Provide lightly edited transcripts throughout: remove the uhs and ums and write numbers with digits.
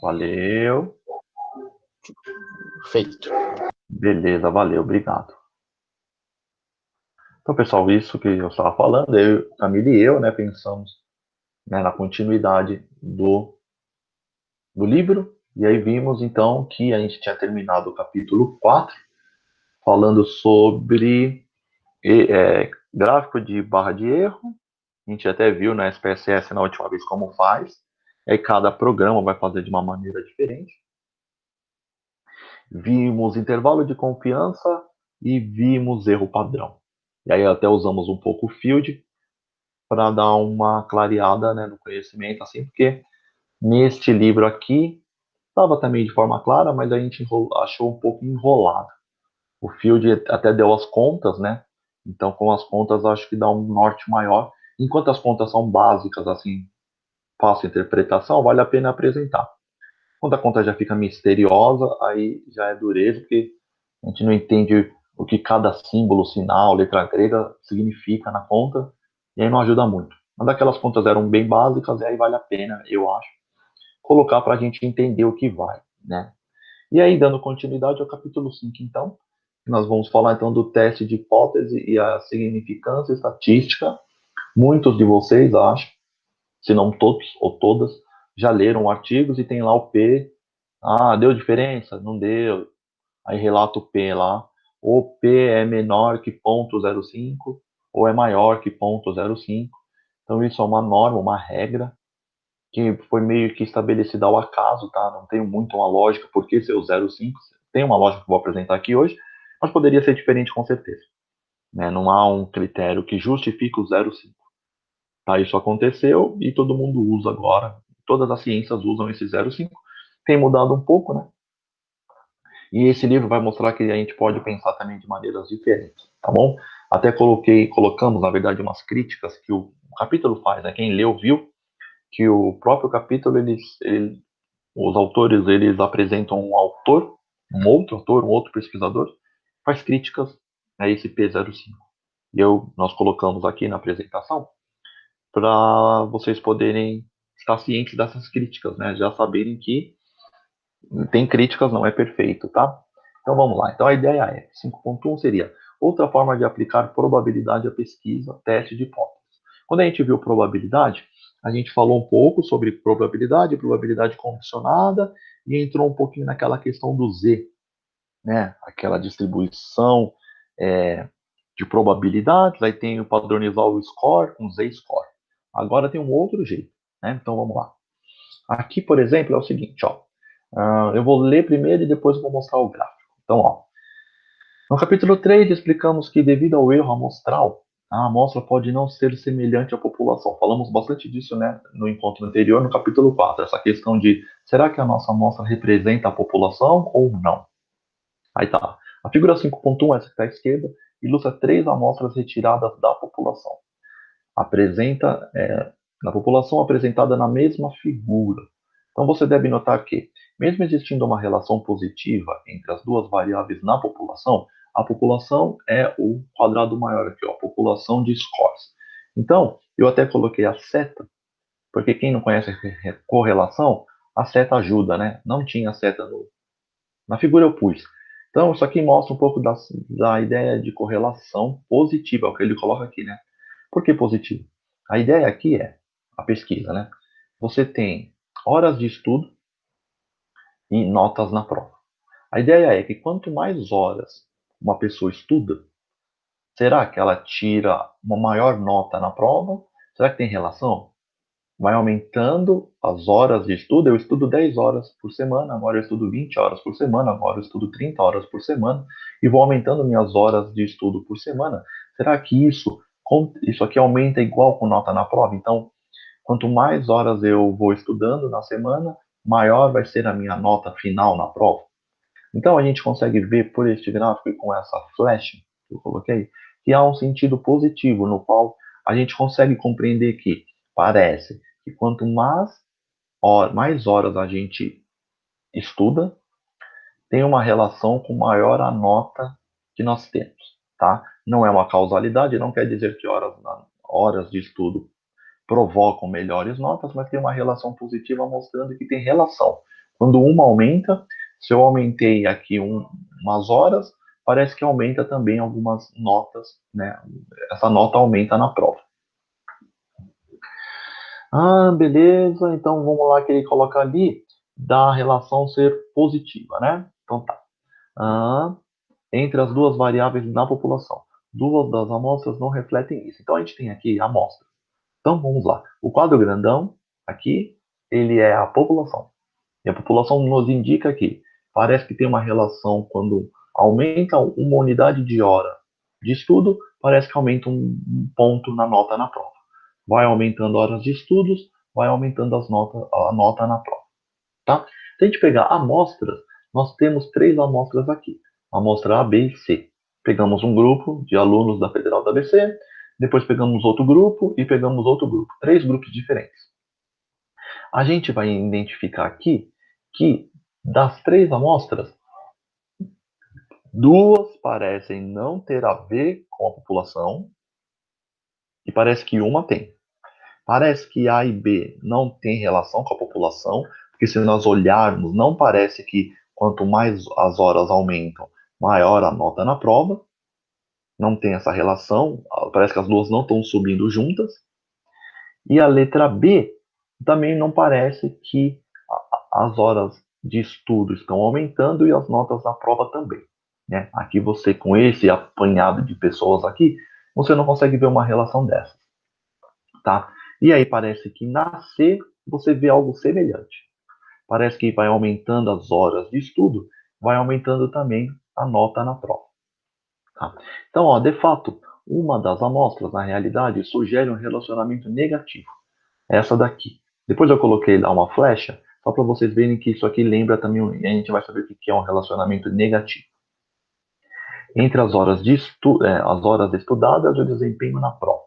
Valeu. Feito. Beleza, valeu, obrigado. Então, pessoal, isso que eu estava falando, eu, Camila e eu, né, pensamos, né, na continuidade do livro, e aí vimos, então, que a gente tinha terminado o capítulo 4, falando sobre gráfico de barra de erro. A gente até viu na SPSS na última vez como faz, e aí cada programa vai fazer de uma maneira diferente. Vimos intervalo de confiança e vimos erro padrão. E aí até usamos um pouco o field para dar uma clareada, né, no conhecimento, assim, porque neste livro aqui estava também de forma clara, mas a gente achou um pouco enrolado. O field até deu as contas, né? Então, com as contas, acho que dá um norte maior. Enquanto as contas são básicas, assim, fácil interpretação, vale a pena apresentar. Quando a conta já fica misteriosa, aí já é dureza, porque a gente não entende o que cada símbolo, sinal, letra grega significa na conta, e aí não ajuda muito. Mas aquelas contas eram bem básicas, e aí vale a pena, eu acho, colocar para a gente entender o que vai, né? E aí, dando continuidade ao capítulo 5, então, nós vamos falar então do teste de hipótese e a significância estatística. Muitos de vocês, acho, se não todos ou todas, já leram artigos e tem lá o P. Ah, deu diferença? Não deu. Aí relata o P lá. O P é menor que 0,05 ou é maior que 0,05. Então isso é uma norma, uma regra que foi meio que estabelecida ao acaso, tá? Não tem muito uma lógica por que ser o 0,5. Tem uma lógica que eu vou apresentar aqui hoje, mas poderia ser diferente com certeza, né? Não há um critério que justifique o 0,5. Tá? Isso aconteceu e todo mundo usa agora. Todas as ciências usam esse 0,5. Tem mudado um pouco, né? E esse livro vai mostrar que a gente pode pensar também de maneiras diferentes, tá bom? Até colocamos, na verdade, umas críticas que o capítulo faz, né? Quem leu viu que o próprio capítulo, os autores, eles apresentam um autor, um outro pesquisador, faz críticas a esse P05. E nós colocamos aqui na apresentação para vocês poderem estar cientes dessas críticas, né? Já saberem que tem críticas, não é perfeito, tá? Então vamos lá. Então a ideia é, 5.1 seria outra forma de aplicar probabilidade à pesquisa, teste de hipóteses. Quando a gente viu probabilidade, a gente falou um pouco sobre probabilidade, probabilidade condicionada, e entrou um pouquinho naquela questão do Z, né? Aquela distribuição de probabilidades, aí tem o padronizar o score com Z-score. Agora tem um outro jeito, né? Então vamos lá. Aqui, por exemplo, é o seguinte, ó. Eu vou ler primeiro e depois eu vou mostrar o gráfico. Então, ó, no capítulo 3 explicamos que devido ao erro amostral, a amostra pode não ser semelhante à população. Falamos bastante disso, né, no encontro anterior, no capítulo 4, essa questão de será que a nossa amostra representa a população ou não? Aí tá. A figura 5.1, essa que está à esquerda, ilustra 3 amostras retiradas da população. Apresenta a população apresentada na mesma figura. Então você deve notar que, mesmo existindo uma relação positiva entre as duas variáveis na população, a população é o quadrado maior aqui, ó, a população de scores. Então, eu até coloquei a seta, porque quem não conhece a correlação, a seta ajuda, né? Não tinha seta na figura eu pus. Então, isso aqui mostra um pouco da ideia de correlação positiva, é o que ele coloca aqui, né? Por que positivo? A ideia aqui é a pesquisa, né? Você tem horas de estudo e notas na prova. A ideia é que quanto mais horas uma pessoa estuda, será que ela tira uma maior nota na prova? Será que tem relação? Vai aumentando as horas de estudo. Eu estudo 10 horas por semana, agora eu estudo 20 horas por semana, agora eu estudo 30 horas por semana, e vou aumentando minhas horas de estudo por semana. Será que isso aqui aumenta igual com nota na prova? Então, quanto mais horas eu vou estudando na semana, maior vai ser a minha nota final na prova. Então, a gente consegue ver por este gráfico e com essa flecha que eu coloquei, que há um sentido positivo, no qual a gente consegue compreender que parece que quanto mais horas a gente estuda, tem uma relação com maior a nota que nós temos, tá? Não é uma causalidade, não quer dizer que horas de estudo provocam melhores notas, mas tem uma relação positiva mostrando que tem relação. Quando uma aumenta, se eu aumentei aqui umas horas, parece que aumenta também algumas notas, né? Essa nota aumenta na prova. Ah, beleza, então vamos lá que ele coloca ali da relação ser positiva, né? Então tá. Ah, entre as duas variáveis da população. Duas das amostras não refletem isso. Então a gente tem aqui a amostra. Então vamos lá. O quadro grandão aqui, ele é a população. E a população nos indica que parece que tem uma relação quando aumenta uma unidade de hora de estudo, parece que aumenta um ponto na nota na prova. Vai aumentando horas de estudos, vai aumentando a nota na prova. Tá? Se a gente pegar amostras, nós temos três amostras aqui. Amostra A, B e C. Pegamos um grupo de alunos da Federal da ABC, depois pegamos outro grupo e pegamos outro grupo. Três grupos diferentes. A gente vai identificar aqui que das três amostras, duas parecem não ter a ver com a população e parece que uma tem. Parece que A e B não tem relação com a população, porque se nós olharmos, não parece que quanto mais as horas aumentam, maior a nota na prova. Não tem essa relação, parece que as duas não estão subindo juntas. E a letra B também não parece que as horas de estudo estão aumentando e as notas na prova também. Né? Aqui você, com esse apanhado de pessoas aqui, você não consegue ver uma relação dessas. Tá? E aí parece que na C você vê algo semelhante. Parece que vai aumentando as horas de estudo, vai aumentando também a nota na prova. Tá? Então, ó, de fato, uma das amostras, na realidade, sugere um relacionamento negativo. Essa daqui. Depois eu coloquei lá uma flecha, só para vocês verem que isso aqui lembra também, e a gente vai saber o que é um relacionamento negativo. Entre as horas estudadas e o desempenho na prova.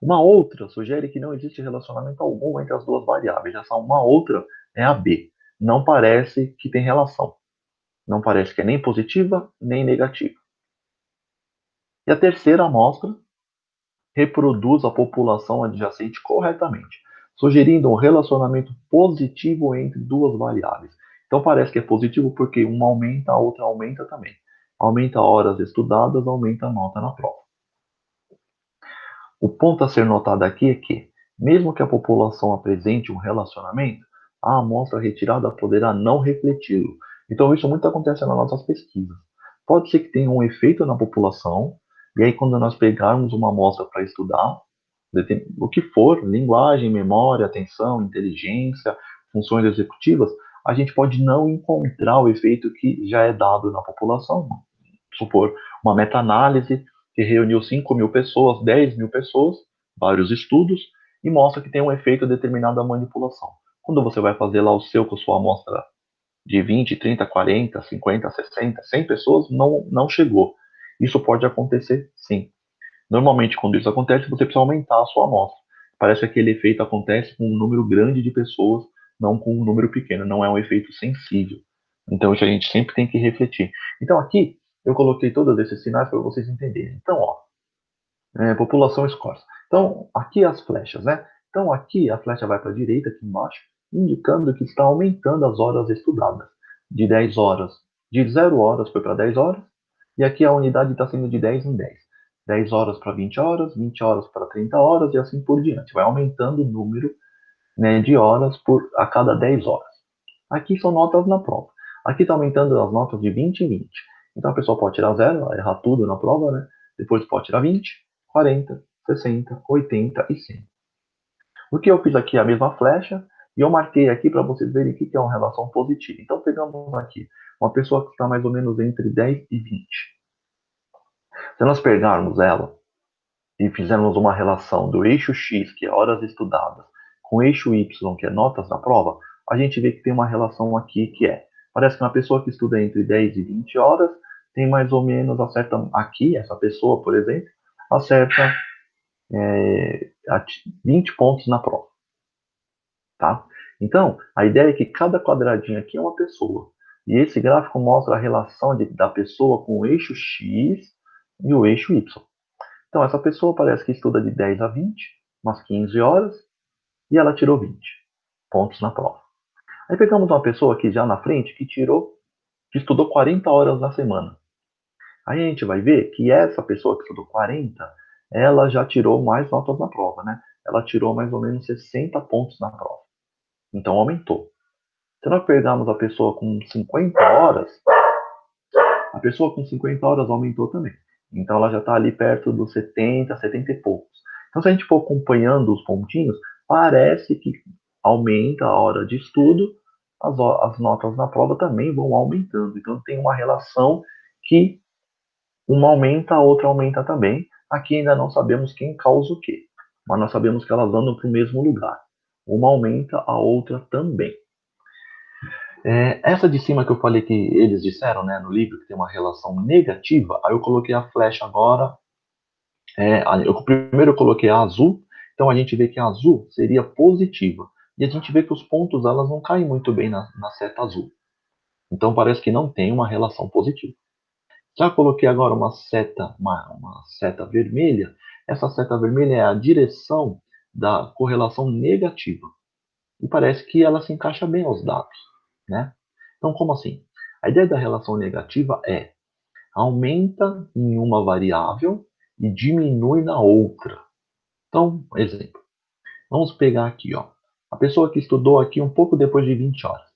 Uma outra sugere que não existe relacionamento algum entre as duas variáveis. Essa uma outra é a B. Não parece que tem relação. Não parece que é nem positiva nem negativa. E a terceira amostra reproduz a população adjacente corretamente, sugerindo um relacionamento positivo entre duas variáveis. Então parece que é positivo porque uma aumenta, a outra aumenta também. Aumenta horas estudadas, aumenta a nota na prova. O ponto a ser notado aqui é que, mesmo que a população apresente um relacionamento, a amostra retirada poderá não refleti-lo. Então, isso muito acontece nas nossas pesquisas. Pode ser que tenha um efeito na população, e aí, quando nós pegarmos uma amostra para estudar, o que for, linguagem, memória, atenção, inteligência, funções executivas, a gente pode não encontrar o efeito que já é dado na população. Supor uma meta-análise que reuniu 5.000 pessoas, 10.000 pessoas, vários estudos, e mostra que tem um efeito determinado da manipulação. Quando você vai fazer lá o seu com a sua amostra de 20, 30, 40, 50, 60, 100 pessoas, não chegou. Isso pode acontecer sim. Normalmente, quando isso acontece, você precisa aumentar a sua amostra. Parece que aquele efeito acontece com um número grande de pessoas, não com um número pequeno. Não é um efeito sensível. Então, isso a gente sempre tem que refletir. Então, aqui, eu coloquei todos esses sinais para vocês entenderem. Então, ó, população escorça. Então, aqui as flechas, né? Então, aqui a flecha vai para a direita, aqui embaixo, indicando que está aumentando as horas estudadas. De 10 horas, de 0 horas foi para 10 horas, e aqui a unidade está sendo de 10 em 10. 10 horas para 20 horas, 20 horas para 30 horas e assim por diante. Vai aumentando o número, né, de horas a cada 10 horas. Aqui são notas na prova. Aqui está aumentando as notas de 20 em 20. Então a pessoa pode tirar 0, errar tudo na prova, né? Depois pode tirar 20, 40, 60, 80 e 100. O que eu fiz aqui é a mesma flecha e eu marquei aqui para vocês verem o que é uma relação positiva. Então pegamos aqui uma pessoa que está mais ou menos entre 10 e 20. Se nós pegarmos ela e fizermos uma relação do eixo X, que é horas estudadas, com o eixo Y, que é notas na prova, a gente vê que tem uma relação aqui que parece que uma pessoa que estuda entre 10 e 20 horas tem mais ou menos, acerta aqui, essa pessoa, por exemplo, acerta 20 pontos na prova. Tá? Então, a ideia é que cada quadradinho aqui é uma pessoa. E esse gráfico mostra a relação da pessoa com o eixo X e o eixo Y. Então, essa pessoa parece que estuda de 10 a 20, umas 15 horas, e ela tirou 20 pontos na prova. Aí pegamos uma pessoa aqui já na frente que estudou 40 horas na semana. Aí a gente vai ver que essa pessoa que estudou 40, ela já tirou mais notas na prova, né? Ela tirou mais ou menos 60 pontos na prova. Então aumentou. Se nós pegarmos a pessoa com 50 horas, a pessoa com 50 horas aumentou também. Então ela já está ali perto dos 70, 70 e poucos. Então se a gente for acompanhando os pontinhos, parece que aumenta a hora de estudo, as notas na prova também vão aumentando. Então tem uma relação que uma aumenta, a outra aumenta também. Aqui ainda não sabemos quem causa o quê, mas nós sabemos que elas andam para o mesmo lugar. Uma aumenta, a outra também. Essa de cima que eu falei que eles disseram, né, no livro, que tem uma relação negativa, aí eu coloquei a flecha agora. Primeiro eu coloquei a azul, então a gente vê que a azul seria positiva. E a gente vê que os pontos elas não caem muito bem na seta azul. Então parece que não tem uma relação positiva. Já coloquei agora uma seta vermelha. Essa seta vermelha é a direção da correlação negativa. E parece que ela se encaixa bem aos dados, né? Então, como assim? A ideia da relação negativa é aumenta em uma variável e diminui na outra. Então, exemplo. Vamos pegar aqui, ó. A pessoa que estudou aqui um pouco depois de 20 horas.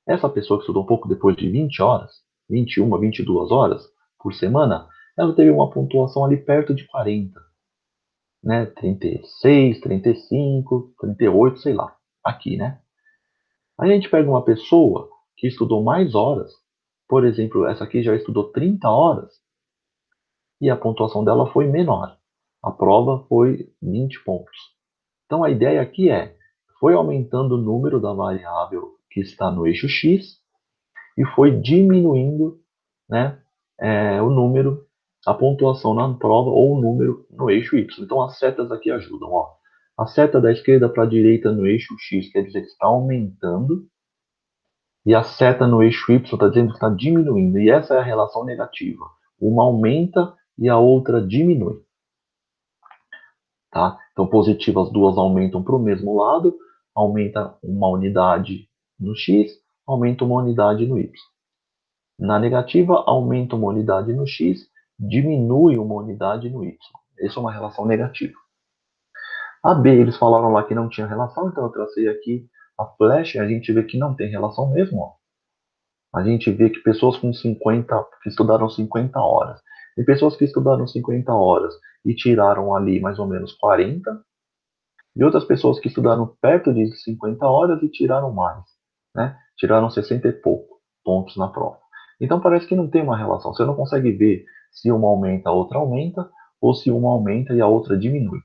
Essa pessoa que estudou um pouco depois de 20 horas, 21, 22 horas por semana, ela teve uma pontuação ali perto de 40, né? 36, 35, 38, sei lá, aqui, né? Aí a gente pega uma pessoa que estudou mais horas, por exemplo, essa aqui já estudou 30 horas e a pontuação dela foi menor. A prova foi 20 pontos. Então a ideia aqui foi aumentando o número da variável que está no eixo X e foi diminuindo, né, o número, a pontuação na prova ou o número no eixo Y. Então as setas aqui ajudam. Ó. A seta da esquerda para a direita no eixo X quer dizer que está aumentando e a seta no eixo Y está dizendo que está diminuindo. E essa é a relação negativa. Uma aumenta e a outra diminui. Tá? Então, positiva, as duas aumentam para o mesmo lado, aumenta uma unidade no X, aumenta uma unidade no Y. Na negativa, aumenta uma unidade no X, diminui uma unidade no Y. Essa é uma relação negativa. A B, eles falaram lá que não tinha relação, então eu tracei aqui a flecha e a gente vê que não tem relação mesmo. Ó. A gente vê que pessoas com 50, que estudaram 50 horas, e pessoas que estudaram 50 horas e tiraram ali mais ou menos 40, e outras pessoas que estudaram perto de 50 horas e tiraram mais, né? Tiraram 60 e pouco pontos na prova. Então parece que não tem uma relação. Você não consegue ver se uma aumenta, a outra aumenta, ou se uma aumenta e a outra diminui.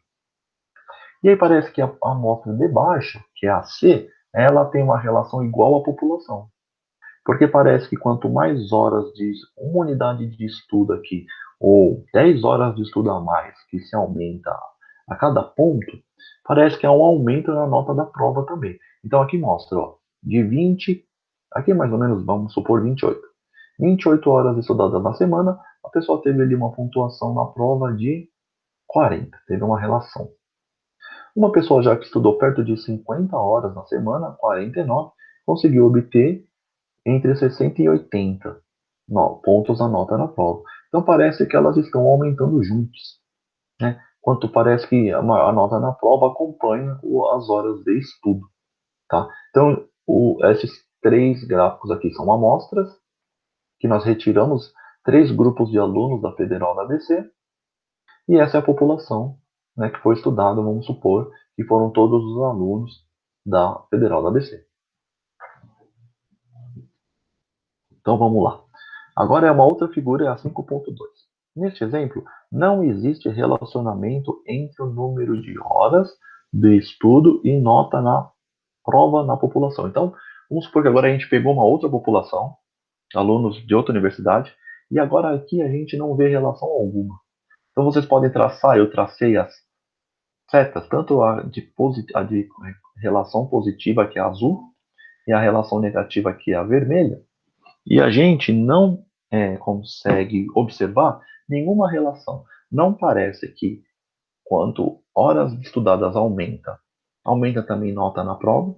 E aí parece que a amostra de baixa, que é a C, ela tem uma relação igual à população. Porque parece que quanto mais horas de uma unidade de estudo aqui, ou 10 horas de estudo a mais, que se aumenta a cada ponto, parece que há um aumento na nota da prova também. Então aqui mostra, ó, de 20, aqui mais ou menos, vamos supor 28. 28 horas estudadas na semana, a pessoa teve ali uma pontuação na prova de 40, teve uma relação. Uma pessoa já que estudou perto de 50 horas na semana, 49, conseguiu obter entre 60 e 80 pontos a nota na prova. Então parece que elas estão aumentando juntos, né? Quanto parece que a nota na prova acompanha as horas de estudo, tá? Então esses três gráficos aqui são amostras que nós retiramos três grupos de alunos da Federal da ABC e essa é a população, né, que foi estudada, vamos supor que foram todos os alunos da Federal da ABC. Então vamos lá. Agora é uma outra figura, é a 5.2. Neste exemplo, não existe relacionamento entre o número de horas de estudo e nota na prova na população. Então, vamos supor que agora a gente pegou uma outra população, alunos de outra universidade, e agora aqui a gente não vê relação alguma. Então vocês podem traçar, eu tracei as setas, tanto a de relação positiva, que é a azul, e a relação negativa, que é a vermelha, e a gente não consegue observar nenhuma relação. Não parece que quanto horas estudadas aumenta, aumenta também nota na prova,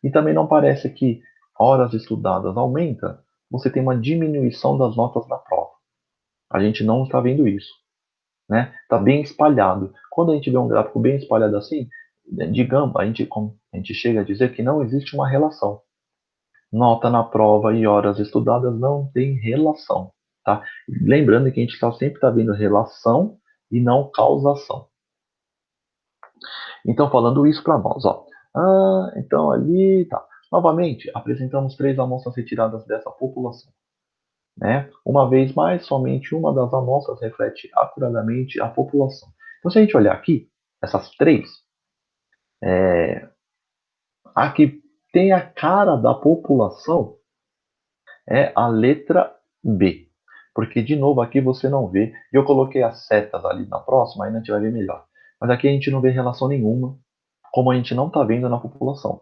E também não parece que horas estudadas aumenta, você tem uma diminuição das notas da prova. A gente não está vendo isso, né? Está bem espalhado. Quando a gente vê um gráfico bem espalhado assim, digamos, a gente chega a dizer que não existe uma relação. Nota na prova e horas estudadas não tem relação, tá? Lembrando que a gente sempre está vendo relação e não causação. Então, falando isso para nós, ó. Então ali, tá. Novamente, apresentamos 3 amostras retiradas dessa população. Né? Uma vez mais, somente uma das amostras reflete acuradamente a população. Então, se a gente olhar aqui, essas 3, a que tem a cara da população é a letra B. Porque, de novo, aqui você não vê. Eu coloquei as setas ali na próxima, aí a gente vai ver melhor. Mas aqui a gente não vê relação nenhuma, como a gente não está vendo na população.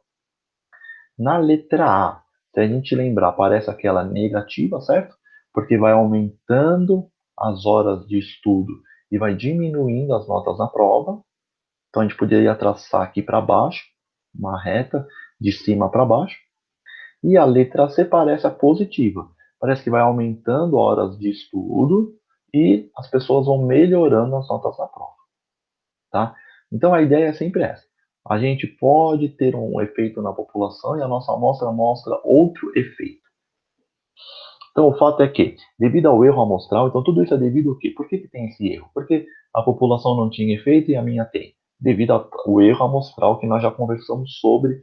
Na letra A, se a gente lembrar, aparece aquela negativa, certo? Porque vai aumentando as horas de estudo e vai diminuindo as notas na prova. Então a gente poderia traçar aqui para baixo, uma reta de cima para baixo. E a letra C parece a positiva. Parece que vai aumentando horas de estudo e as pessoas vão melhorando as notas na prova. Tá? Então a ideia é sempre essa. A gente pode ter um efeito na população e a nossa amostra mostra outro efeito. Então o fato é que, devido ao erro amostral, então tudo isso é devido ao quê? Por que tem esse erro? Porque a população não tinha efeito e a minha tem. Devido ao erro amostral que nós já conversamos sobre,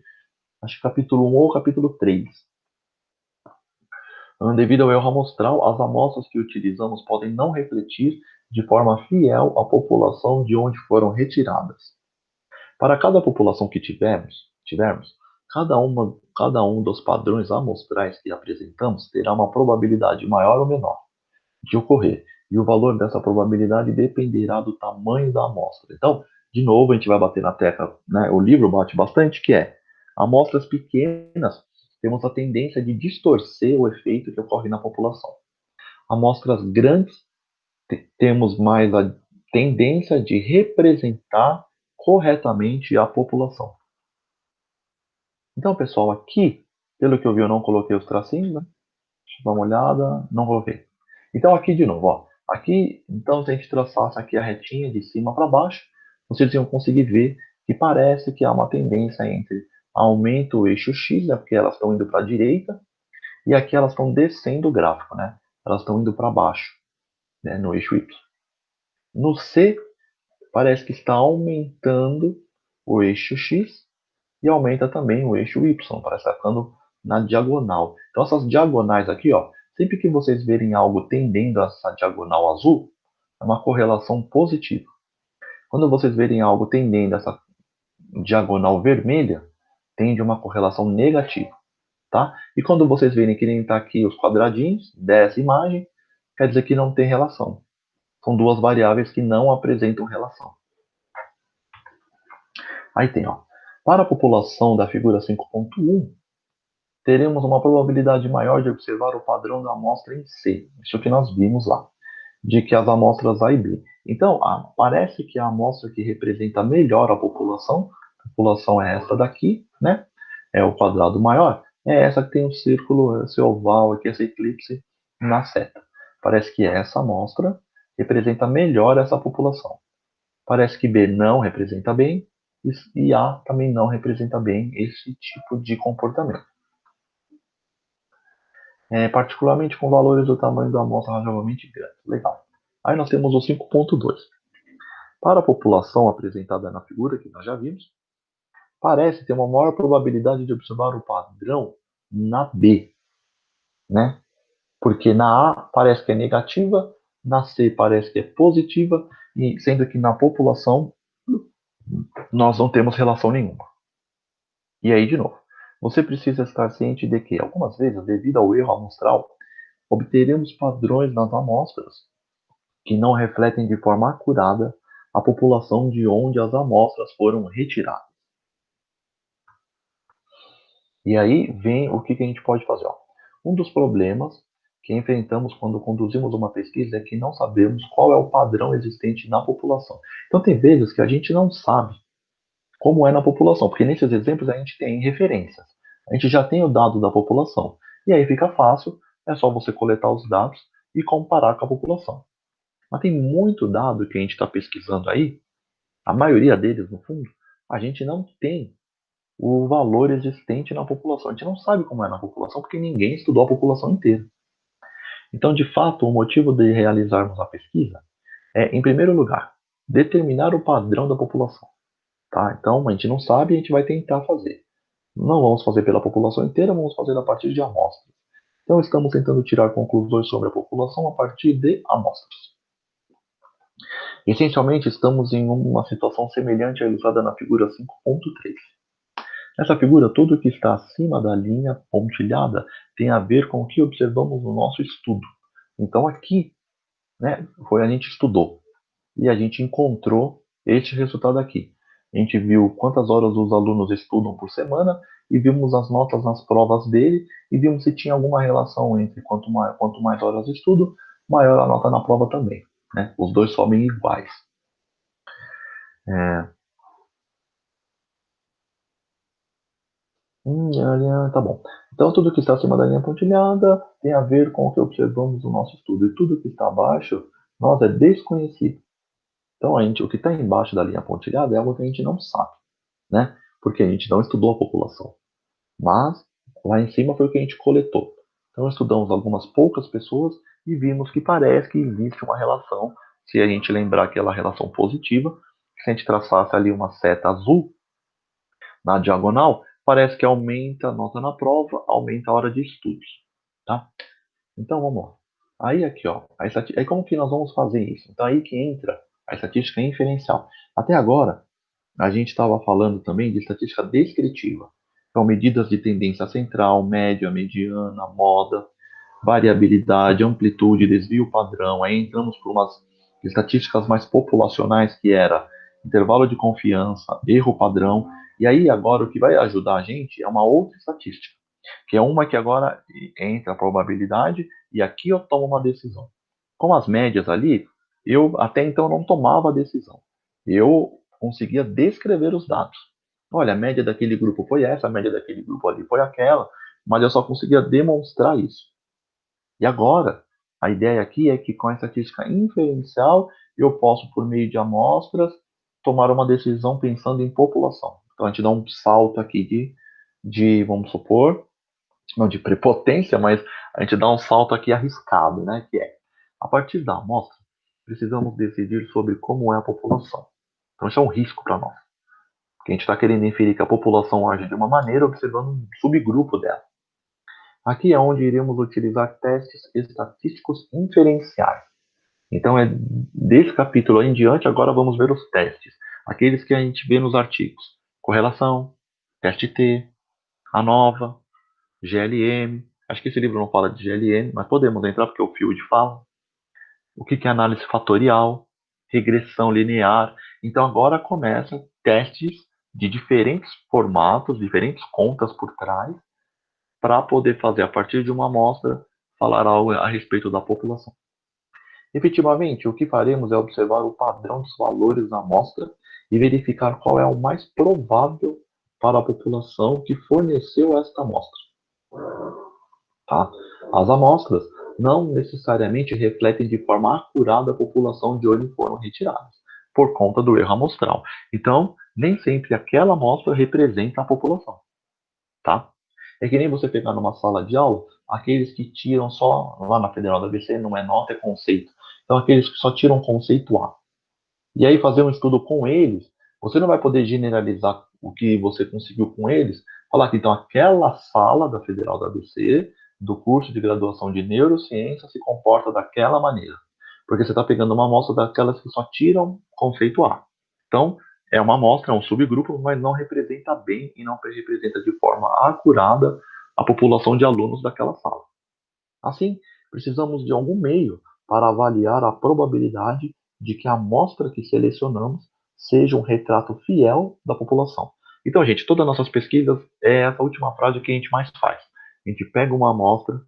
acho que capítulo 1 ou capítulo 3. Devido ao erro amostral, as amostras que utilizamos podem não refletir de forma fiel a população de onde foram retiradas. Para cada população que tivermos, cada um dos padrões amostrais que apresentamos terá uma probabilidade maior ou menor de ocorrer, e o valor dessa probabilidade dependerá do tamanho da amostra. Então, de novo, a gente vai bater na tecla, né? O livro bate bastante, que é amostras pequenas temos a tendência de distorcer o efeito que ocorre na população. Amostras grandes temos mais a tendência de representar corretamente a população. Então, pessoal, aqui, pelo que eu vi, eu não coloquei os tracinhos, né? Deixa eu dar uma olhada, não coloquei. Então, aqui de novo, ó. Aqui, então, se a gente traçasse aqui a retinha de cima para baixo, vocês iam conseguir ver que parece que há uma tendência entre aumento o eixo X, né? Porque elas estão indo para a direita, e aqui elas estão descendo o gráfico, né? Elas estão indo para baixo, né? No eixo Y. No C, parece que está aumentando o eixo X e aumenta também o eixo Y, parece estar ficando na diagonal. Então essas diagonais aqui, ó, sempre que vocês verem algo tendendo a essa diagonal azul, é uma correlação positiva. Quando vocês verem algo tendendo a essa diagonal vermelha, tende uma correlação negativa, tá? E quando vocês verem que nem está aqui os quadradinhos dessa imagem, quer dizer que não tem relação. São duas variáveis que não apresentam relação. Aí tem, ó, para a população da figura 5.1, teremos uma probabilidade maior de observar o padrão da amostra em C, isso que nós vimos lá, de que as amostras A e B. Então, parece que a amostra que representa melhor a população é essa daqui, né? É o quadrado maior, é essa que tem o círculo, esse oval aqui, esse eclipse na seta. Parece que essa amostra representa melhor essa população. Parece que B não representa bem e A também não representa bem esse tipo de comportamento. Particularmente com valores do tamanho da amostra razoavelmente grandes. Legal. Aí nós temos o 5.2. Para a população apresentada na figura, que nós já vimos, parece ter uma maior probabilidade de observar o padrão na B, né? Porque na A parece que é negativa, na C parece que é positiva, e sendo que na população nós não temos relação nenhuma. E aí, de novo, você precisa estar ciente de que, algumas vezes, devido ao erro amostral, obteremos padrões nas amostras que não refletem de forma acurada a população de onde as amostras foram retiradas. E aí vem o que a gente pode fazer. Ó. Um dos problemas que enfrentamos quando conduzimos uma pesquisa é que não sabemos qual é o padrão existente na população. Então, tem vezes que a gente não sabe como é na população, porque nesses exemplos a gente tem referências. A gente já tem o dado da população. E aí fica fácil, é só você coletar os dados e comparar com a população. Mas tem muito dado que a gente está pesquisando aí, a maioria deles, no fundo, a gente não tem o valor existente na população. A gente não sabe como é na população porque ninguém estudou a população inteira. Então, de fato, o motivo de realizarmos a pesquisa é, em primeiro lugar, determinar o padrão da população. Tá? Então, a gente não sabe, a gente vai tentar fazer. Não vamos fazer pela população inteira, vamos fazer a partir de amostras. Então, estamos tentando tirar conclusões sobre a população a partir de amostras. Essencialmente, estamos em uma situação semelhante à ilustrada na figura 5.3. Nessa figura, tudo que está acima da linha pontilhada tem a ver com o que observamos no nosso estudo. Então, aqui, né, foi a gente estudou e a gente encontrou este resultado aqui. A gente viu quantas horas os alunos estudam por semana e vimos as notas nas provas dele e vimos se tinha alguma relação entre quanto mais horas de estudo, maior a nota na prova também. Né? Os dois sobem iguais. É, tá bom. Então, tudo que está acima da linha pontilhada tem a ver com o que observamos no nosso estudo. E tudo que está abaixo, nós é desconhecido. Então, o que está embaixo da linha pontilhada é algo que a gente não sabe, né? Porque a gente não estudou a população. Mas, lá em cima foi o que a gente coletou. Então, estudamos algumas poucas pessoas e vimos que parece que existe uma relação, se a gente lembrar aquela relação positiva, se a gente traçasse ali uma seta azul, na diagonal, parece que aumenta a nota na prova, aumenta a hora de estudos, tá? Então vamos lá. Aí aqui, ó, aí como que nós vamos fazer isso? Então aí que entra a estatística inferencial. Até agora, a gente estava falando também de estatística descritiva. Então, medidas de tendência central, média, mediana, moda, variabilidade, amplitude, desvio padrão. Aí entramos por umas estatísticas mais populacionais, que era intervalo de confiança, erro padrão. E aí agora o que vai ajudar a gente é uma outra estatística, que é uma que agora entra a probabilidade e aqui eu tomo uma decisão. Com as médias ali, eu até então não tomava a decisão. Eu conseguia descrever os dados. Olha, a média daquele grupo foi essa, a média daquele grupo ali foi aquela, mas eu só conseguia demonstrar isso. E agora, a ideia aqui é que com a estatística inferencial, eu posso, por meio de amostras, tomar uma decisão pensando em população. Então, a gente dá um salto aqui vamos supor, não de prepotência, mas a gente dá um salto aqui arriscado, né? Que é, a partir da amostra, precisamos decidir sobre como é a população. Então, isso é um risco para nós. Porque a gente está querendo inferir que a população age de uma maneira, observando um subgrupo dela. Aqui é onde iremos utilizar testes estatísticos inferenciais. Então, desse capítulo em diante, agora vamos ver os testes. Aqueles que a gente vê nos artigos. Correlação, teste T, ANOVA, GLM. Acho que esse livro não fala de GLM, mas podemos entrar porque o Field fala. O que é análise fatorial, regressão linear. Então, agora começam testes de diferentes formatos, diferentes contas por trás, para poder fazer, a partir de uma amostra, falar algo a respeito da população. Efetivamente, o que faremos é observar o padrão dos valores da amostra e verificar qual é o mais provável para a população que forneceu esta amostra. Tá? As amostras não necessariamente refletem de forma acurada a população de onde foram retiradas, por conta do erro amostral. Então, nem sempre aquela amostra representa a população. Tá? É que nem você pegar numa sala de aula, aqueles que tiram só, lá na Federal da ABC, não é nota, é conceito. Então, aqueles que só tiram conceito A. E aí, fazer um estudo com eles, você não vai poder generalizar o que você conseguiu com eles, falar que então aquela sala da Federal da ABC, do curso de graduação de neurociência, se comporta daquela maneira. Porque você está pegando uma amostra daquelas que só tiram conceito A. Então, é uma amostra, é um subgrupo, mas não representa bem e não representa de forma acurada a população de alunos daquela sala. Assim, precisamos de algum meio para avaliar a probabilidade de que a amostra que selecionamos seja um retrato fiel da população. Então, gente, todas as nossas pesquisas é essa última frase que a gente mais faz. A gente pega uma amostra,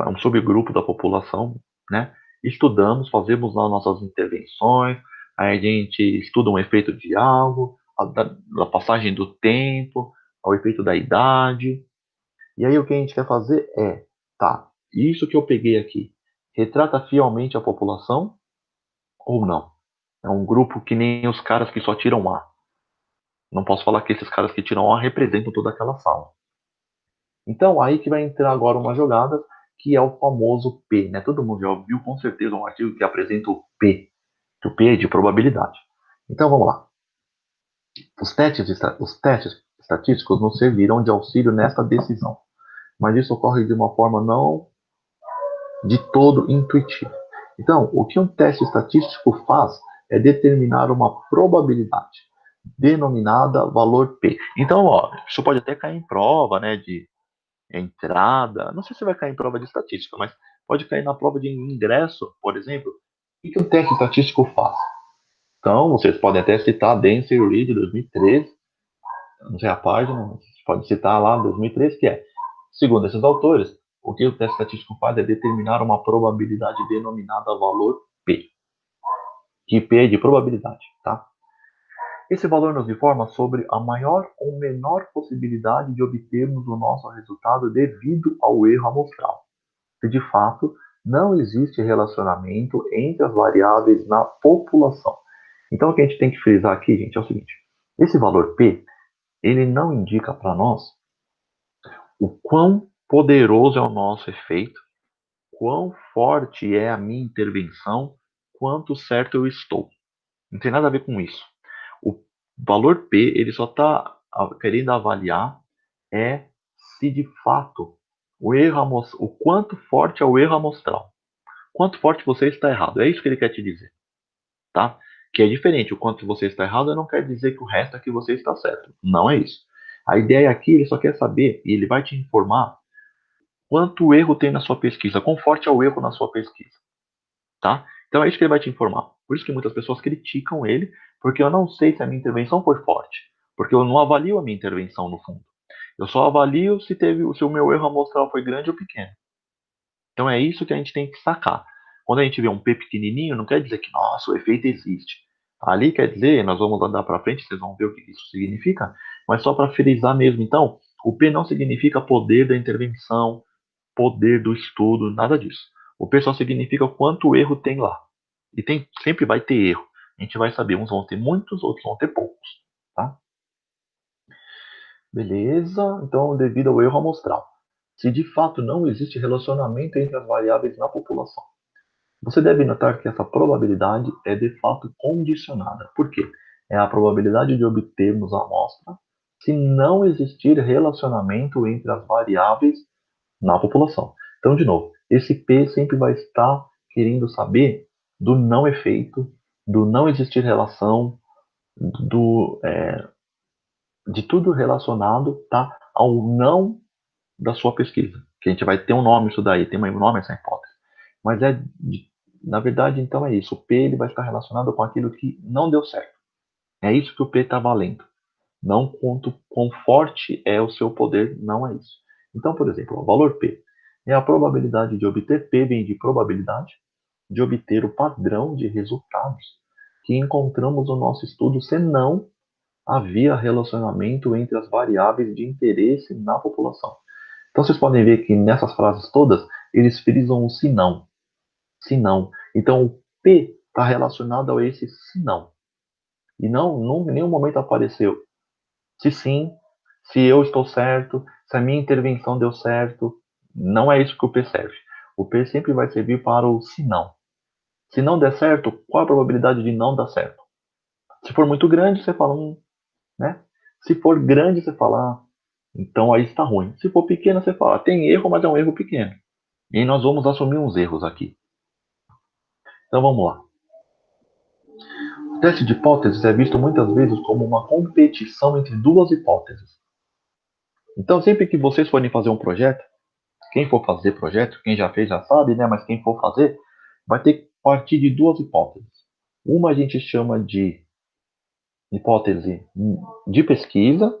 um subgrupo da população, né? Estudamos, fazemos lá nossas intervenções, aí a gente estuda um efeito de algo, a passagem do tempo, ao efeito da idade. E aí o que a gente quer fazer é, tá, isso que eu peguei aqui, retrata fielmente a população ou não? É um grupo que nem os caras que só tiram A. Não posso falar que esses caras que tiram A representam toda aquela sala. Então, aí que vai entrar agora uma jogada que é o famoso P, né? Todo mundo já ouviu com certeza um artigo que apresenta o P, que o P é de probabilidade. Então, vamos lá. Os testes estatísticos nos servirão de auxílio nesta decisão, mas isso ocorre de uma forma não de todo intuitiva. Então, o que um teste estatístico faz é determinar uma probabilidade, denominada valor P. Então, ó, isso pode até cair em prova, né, de entrada, não sei se vai cair em prova de estatística, mas pode cair na prova de ingresso, por exemplo. O que um teste estatístico faz? Então, vocês podem até citar Dance e Reed de 2013, não sei a página, mas pode citar lá 2013, que é, segundo esses autores, o que o teste estatístico faz é determinar uma probabilidade denominada valor P, que P é de probabilidade, tá? Esse valor nos informa sobre a maior ou menor possibilidade de obtermos o nosso resultado devido ao erro amostral. Se de fato não existe relacionamento entre as variáveis na população. Então o que a gente tem que frisar aqui, gente, é o seguinte: esse valor P, ele não indica para nós o quão poderoso é o nosso efeito, quão forte é a minha intervenção, quanto certo eu estou. Não tem nada a ver com isso. O valor P, ele só está querendo avaliar é se de fato o quanto forte é o erro amostral. Quanto forte você está errado. É isso que ele quer te dizer, tá? Que é diferente. O quanto você está errado não quer dizer que o resto é que você está certo. Não é isso. A ideia aqui, ele só quer saber, e ele vai te informar quanto erro tem na sua pesquisa, quão forte é o erro na sua pesquisa, tá? Então é isso que ele vai te informar. Por isso que muitas pessoas criticam ele, porque eu não sei se a minha intervenção foi forte, porque eu não avalio a minha intervenção no fundo. Eu só avalio se o meu erro amostral foi grande ou pequeno. Então é isso que a gente tem que sacar. Quando a gente vê um P pequenininho, não quer dizer que, nossa, o efeito existe. Ali quer dizer, nós vamos andar para frente, vocês vão ver o que isso significa, mas só para frisar mesmo. Então, o P não significa poder da intervenção, poder do estudo, nada disso. O P só significa quanto erro tem lá. E sempre vai ter erro. A gente vai saber, uns vão ter muitos, outros vão ter poucos. Tá? Beleza? Então, devido ao erro amostral. Se de fato não existe relacionamento entre as variáveis na população, você deve notar que essa probabilidade é de fato condicionada. Por quê? É a probabilidade de obtermos a amostra se não existir relacionamento entre as variáveis na população. Então, de novo, esse P sempre vai estar querendo saber do não efeito, do não existir relação, do, de tudo relacionado, tá, ao não da sua pesquisa. Que a gente vai ter um nome isso daí, tem um nome essa hipótese. Mas na verdade, então é isso. O P ele vai estar relacionado com aquilo que não deu certo. É isso que o P está valendo. Não quanto quão forte é o seu poder, não é isso. Então, por exemplo, o valor P é a probabilidade de obter P vem de probabilidade de obter o padrão de resultados que encontramos no nosso estudo, se não havia relacionamento entre as variáveis de interesse na população. Então vocês podem ver que nessas frases todas, eles frisam o se não. Se não. Então o P está relacionado a esse se não. E não em nenhum momento apareceu se sim, se eu estou certo, se a minha intervenção deu certo. Não é isso que o P serve. O P sempre vai servir para o se não. Se não der certo, qual a probabilidade de não dar certo? Se for muito grande, você fala, né? Se for grande, você fala, então aí está ruim. Se for pequeno, você fala, tem erro, mas é um erro pequeno. E aí nós vamos assumir uns erros aqui. Então vamos lá. O teste de hipóteses é visto muitas vezes como uma competição entre duas hipóteses. Então sempre que vocês forem fazer um projeto, quem for fazer projeto, quem já fez já sabe, né? Mas quem for fazer, vai ter que partir de duas hipóteses. Uma a gente chama de hipótese de pesquisa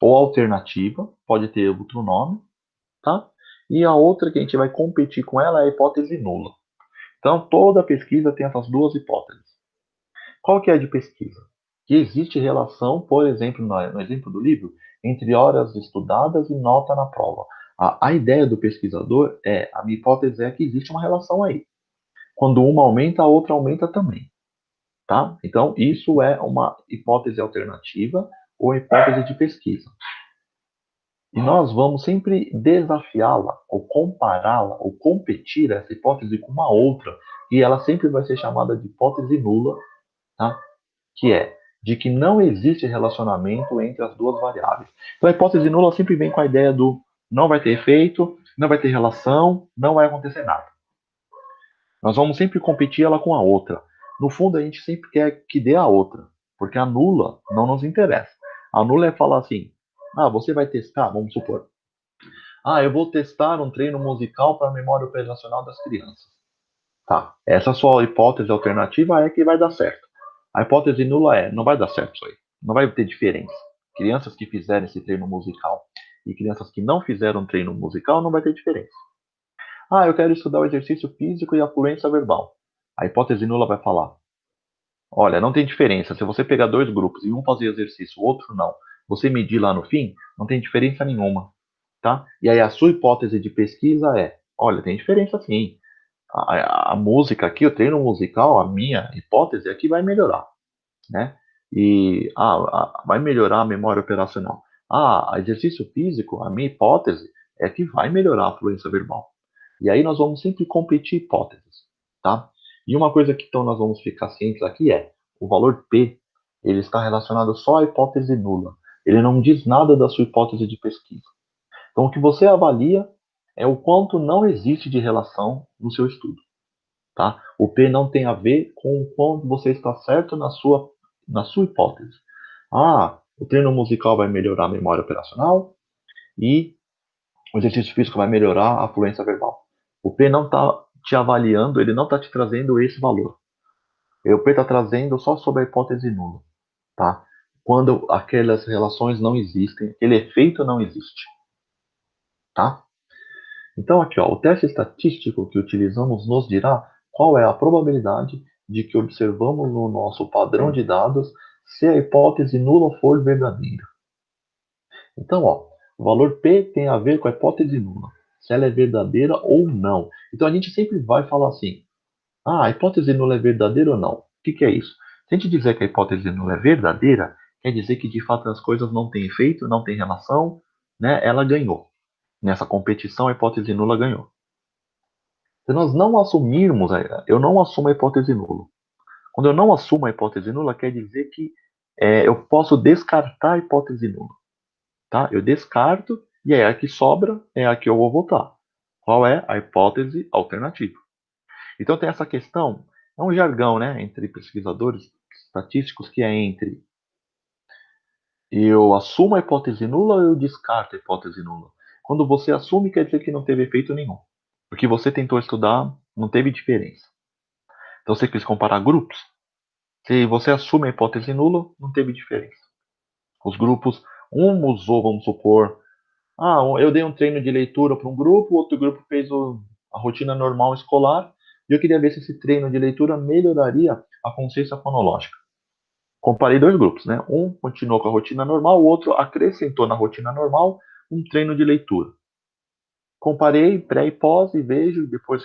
ou alternativa, pode ter outro nome, tá? E a outra que a gente vai competir com ela é a hipótese nula. Então toda pesquisa tem essas duas hipóteses. Qual que é a de pesquisa? Que existe relação, por exemplo, no exemplo do livro, entre horas estudadas e nota na prova. A ideia do pesquisador a minha hipótese é que existe uma relação aí. Quando uma aumenta, a outra aumenta também. Tá? Então, isso é uma hipótese alternativa ou hipótese de pesquisa. E nós vamos sempre desafiá-la, ou compará-la, ou competir essa hipótese com uma outra, e ela sempre vai ser chamada de hipótese nula, tá? Que é de que não existe relacionamento entre as duas variáveis. Então, a hipótese nula sempre vem com a ideia do não vai ter efeito, não vai ter relação, não vai acontecer nada. Nós vamos sempre competir ela com a outra. No fundo, a gente sempre quer que dê a outra, porque a nula não nos interessa. A nula é falar assim: ah, você vai testar, vamos supor. Ah, eu vou testar um treino musical para a memória operacional das crianças. Tá, essa sua hipótese alternativa é que vai dar certo. A hipótese nula é, não vai dar certo isso aí. Não vai ter diferença. Crianças que fizerem esse treino musical e crianças que não fizeram um treino musical não vai ter diferença. Ah, eu quero estudar o exercício físico e a fluência verbal. A hipótese nula vai falar: olha, não tem diferença. Se você pegar dois grupos e um fazer exercício, o outro não, você medir lá no fim, não tem diferença nenhuma, tá? E aí a sua hipótese de pesquisa é: olha, tem diferença sim. A música aqui, o treino musical, a minha hipótese é que vai melhorar, né? E vai melhorar a memória operacional. Exercício físico, a minha hipótese é que vai melhorar a fluência verbal. E aí nós vamos sempre competir hipóteses, tá? E uma coisa que então nós vamos ficar cientes aqui é o valor P, ele está relacionado só à hipótese nula. Ele não diz nada da sua hipótese de pesquisa. Então o que você avalia é o quanto não existe de relação no seu estudo, tá? O P não tem a ver com o quanto você está certo na sua hipótese. O treino musical vai melhorar a memória operacional e o exercício físico vai melhorar a fluência verbal. O P não está te avaliando, ele não está te trazendo esse valor. O P está trazendo só sobre a hipótese nula, tá? Quando aquelas relações não existem, aquele efeito não existe, tá? Então aqui, ó, o teste estatístico que utilizamos nos dirá qual é a probabilidade de que observamos no nosso padrão de dados se a hipótese nula for verdadeira. Então, ó, o valor P tem a ver com a hipótese nula, se ela é verdadeira ou não. Então a gente sempre vai falar assim: a hipótese nula é verdadeira ou não? O que é isso? Se a gente dizer que a hipótese nula é verdadeira, quer dizer que de fato as coisas não têm efeito, não têm relação, né? Ela ganhou. Nessa competição, a hipótese nula ganhou. Se nós não assumirmos, eu não assumo a hipótese nula. Quando eu não assumo a hipótese nula, quer dizer que eu posso descartar a hipótese nula. Tá? Eu descarto e aí a que sobra é a que eu vou votar. Qual é a hipótese alternativa? Então tem essa questão, é um jargão, né, entre pesquisadores estatísticos que é entre eu assumo a hipótese nula ou eu descarto a hipótese nula. Quando você assume, quer dizer que não teve efeito nenhum. Porque você tentou estudar, não teve diferença. Então você quis comparar grupos. Se você assume a hipótese nula, não teve diferença. Os grupos, um usou, vamos supor, eu dei um treino de leitura para um grupo, outro grupo fez a rotina normal escolar, e eu queria ver se esse treino de leitura melhoraria a consciência fonológica. Comparei dois grupos, né? Um continuou com a rotina normal, o outro acrescentou na rotina normal um treino de leitura. Comparei pré e pós e vejo, depois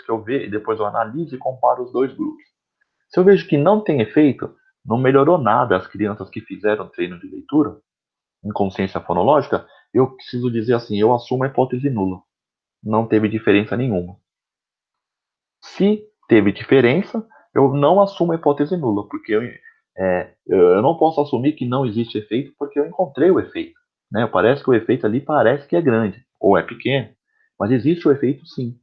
eu analiso e comparo os dois grupos. Se eu vejo que não tem efeito, não melhorou nada as crianças que fizeram treino de leitura em consciência fonológica, eu preciso dizer assim, eu assumo a hipótese nula. Não teve diferença nenhuma. Se teve diferença, eu não assumo a hipótese nula, porque eu não posso assumir que não existe efeito porque eu encontrei o efeito. Né? Parece que o efeito ali parece que é grande, ou é pequeno, mas existe o efeito sim.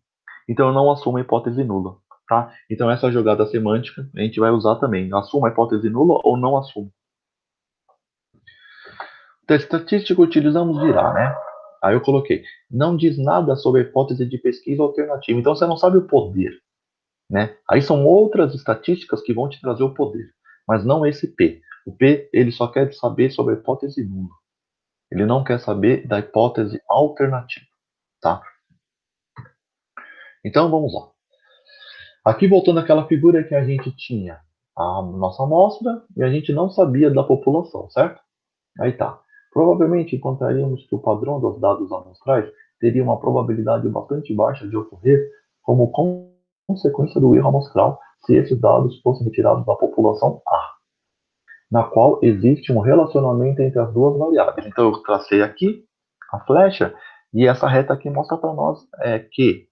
Então eu não assumo a hipótese nula. Tá? Então essa jogada semântica a gente vai usar também. Assumo a hipótese nula ou não assumo. O teste estatístico utilizamos dirá, né? Aí eu coloquei, não diz nada sobre a hipótese de pesquisa alternativa. Então você não sabe o poder. Né? Aí são outras estatísticas que vão te trazer o poder, mas não esse P. O P ele só quer saber sobre a hipótese nula. Ele não quer saber da hipótese alternativa, tá? Então vamos lá. Aqui voltando àquela figura que a gente tinha a nossa amostra e a gente não sabia da população, certo? Aí tá. provavelmente encontraríamos que o padrão dos dados amostrais teria uma probabilidade bastante baixa de ocorrer como consequência do erro amostral se esses dados fossem retirados da população A, na qual existe um relacionamento entre as duas variáveis. Então, eu tracei aqui a flecha e essa reta aqui mostra para nós que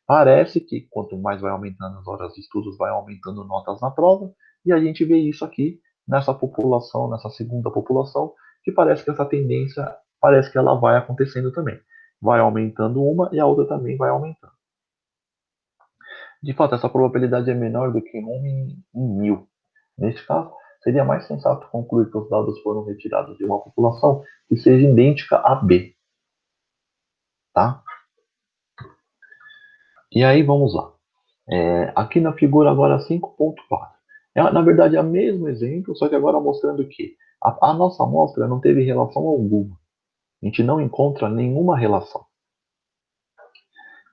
parece que quanto mais vai aumentando as horas de estudos, vai aumentando notas na prova, e a gente vê isso aqui nessa população, nessa segunda população, que parece que essa tendência, parece que ela vai acontecendo também. Vai aumentando uma e a outra também vai aumentando. De fato, essa probabilidade é menor do que 1 em 1000. Neste caso, seria mais sensato concluir que os dados foram retirados de uma população que seja idêntica a B. Tá? E aí, vamos lá. Aqui na figura agora 5.4. Na verdade, é o mesmo exemplo, só que agora mostrando que a nossa amostra não teve relação alguma. A gente não encontra nenhuma relação.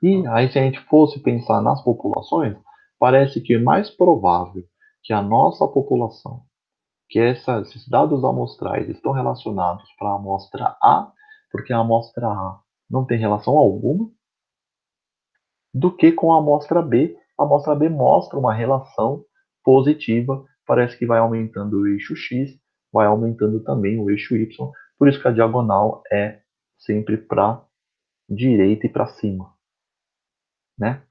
E aí, se a gente fosse pensar nas populações, parece que é mais provável que a nossa população, que esses dados amostrais estão relacionados para a amostra A, porque a amostra A não tem relação alguma, do que com a amostra B. A amostra B mostra uma relação positiva, parece que vai aumentando o eixo X, vai aumentando também o eixo Y, por isso que a diagonal é sempre para direita e para cima, né?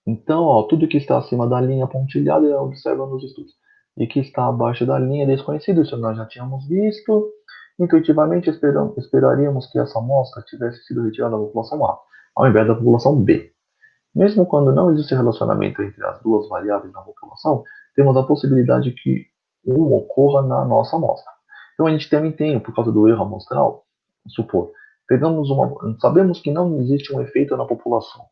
Então, ó, tudo que está acima da linha pontilhada é observa nos estudos. E que está abaixo da linha é desconhecido, isso nós já tínhamos visto. Intuitivamente esperaríamos que essa amostra tivesse sido retirada da população A, ao invés da população B. Mesmo quando não existe relacionamento entre as duas variáveis na população, temos a possibilidade que um ocorra na nossa amostra. Então a gente também tem, por causa do erro amostral, supor, sabemos que não existe um efeito na população.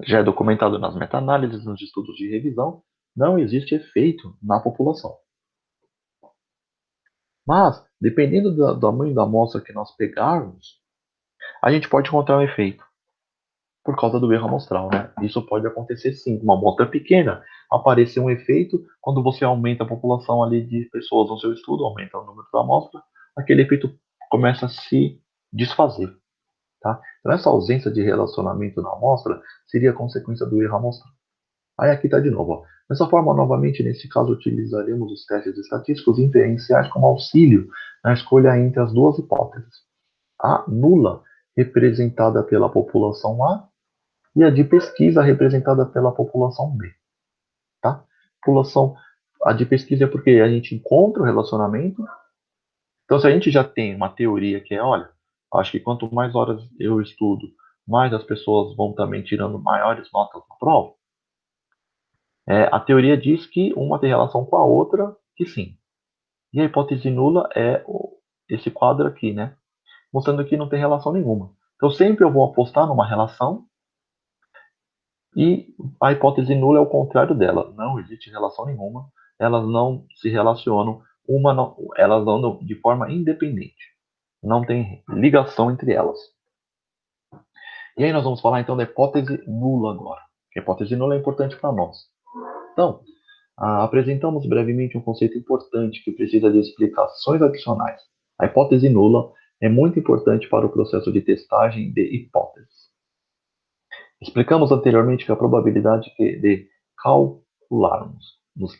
Já é documentado nas meta-análises, nos estudos de revisão, não existe efeito na população. Mas, dependendo do tamanho da amostra que nós pegarmos, a gente pode encontrar um efeito por causa do erro amostral, né? Isso pode acontecer sim. Uma amostra pequena, aparecer um efeito quando você aumenta a população ali de pessoas no seu estudo, aumenta o número da amostra, aquele efeito começa a se desfazer, tá? Então essa ausência de relacionamento na amostra seria consequência do erro amostral. Aí aqui está de novo. Ó. Dessa forma, novamente, nesse caso, utilizaremos os testes estatísticos inferenciais como auxílio na escolha entre as duas hipóteses. A nula, representada pela população A, e a de pesquisa representada pela população B. Tá? A de pesquisa é porque a gente encontra o relacionamento. Então, se a gente já tem uma teoria que é, olha, acho que quanto mais horas eu estudo, mais as pessoas vão também tirando maiores notas na prova, a teoria diz que uma tem relação com a outra, que sim. E a hipótese nula é esse quadro aqui, né? Mostrando que não tem relação nenhuma. Então, sempre eu vou apostar numa relação. E a hipótese nula é o contrário dela. Não existe relação nenhuma. Elas não se relacionam, elas andam de forma independente. Não tem ligação entre elas. E aí nós vamos falar então da hipótese nula agora. A hipótese nula é importante para nós. Então, apresentamos brevemente um conceito importante que precisa de explicações adicionais. A hipótese nula é muito importante para o processo de testagem de hipóteses. Explicamos anteriormente que a probabilidade de que calculamos nos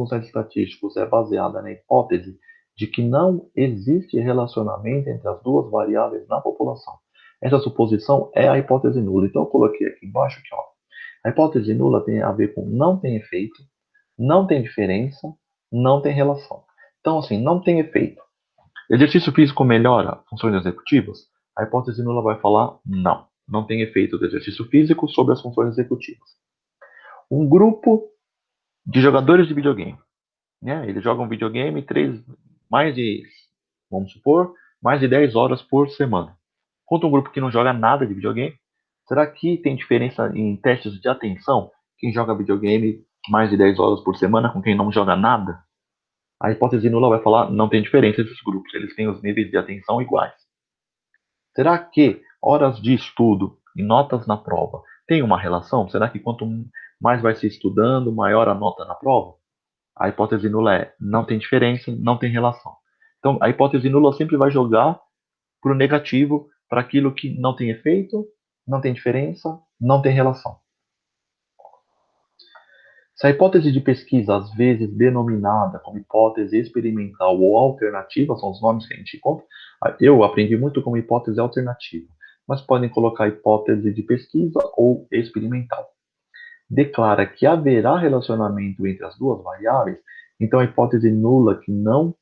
testes estatísticos é baseada na hipótese de que não existe relacionamento entre as duas variáveis na população. Essa suposição é a hipótese nula. Então eu coloquei aqui embaixo que, ó, a hipótese nula tem a ver com não tem efeito, não tem diferença, não tem relação. Então, assim, não tem efeito. Exercício físico melhora funções executivas? A hipótese nula vai falar não. Não tem efeito do exercício físico sobre as funções executivas. Um grupo de jogadores de videogame, né? Eles jogam videogame mais de, vamos supor, mais de 10 horas por semana. Contra um grupo que não joga nada de videogame, será que tem diferença em testes de atenção? Quem joga videogame mais de 10 horas por semana com quem não joga nada? A hipótese nula vai falar não tem diferença esses grupos, eles têm os níveis de atenção iguais. Será que horas de estudo e notas na prova têm uma relação? Será que quanto mais vai se estudando, maior a nota na prova? A hipótese nula é não tem diferença, não tem relação. Então, a hipótese nula sempre vai jogar para o negativo, para aquilo que não tem efeito, não tem diferença, não tem relação. Se a hipótese de pesquisa, às vezes denominada como hipótese experimental ou alternativa, são os nomes que a gente encontra, eu aprendi muito como hipótese alternativa, mas podem colocar hipótese de pesquisa ou experimental. Declara que haverá relacionamento entre as duas variáveis, então a hipótese nula que não,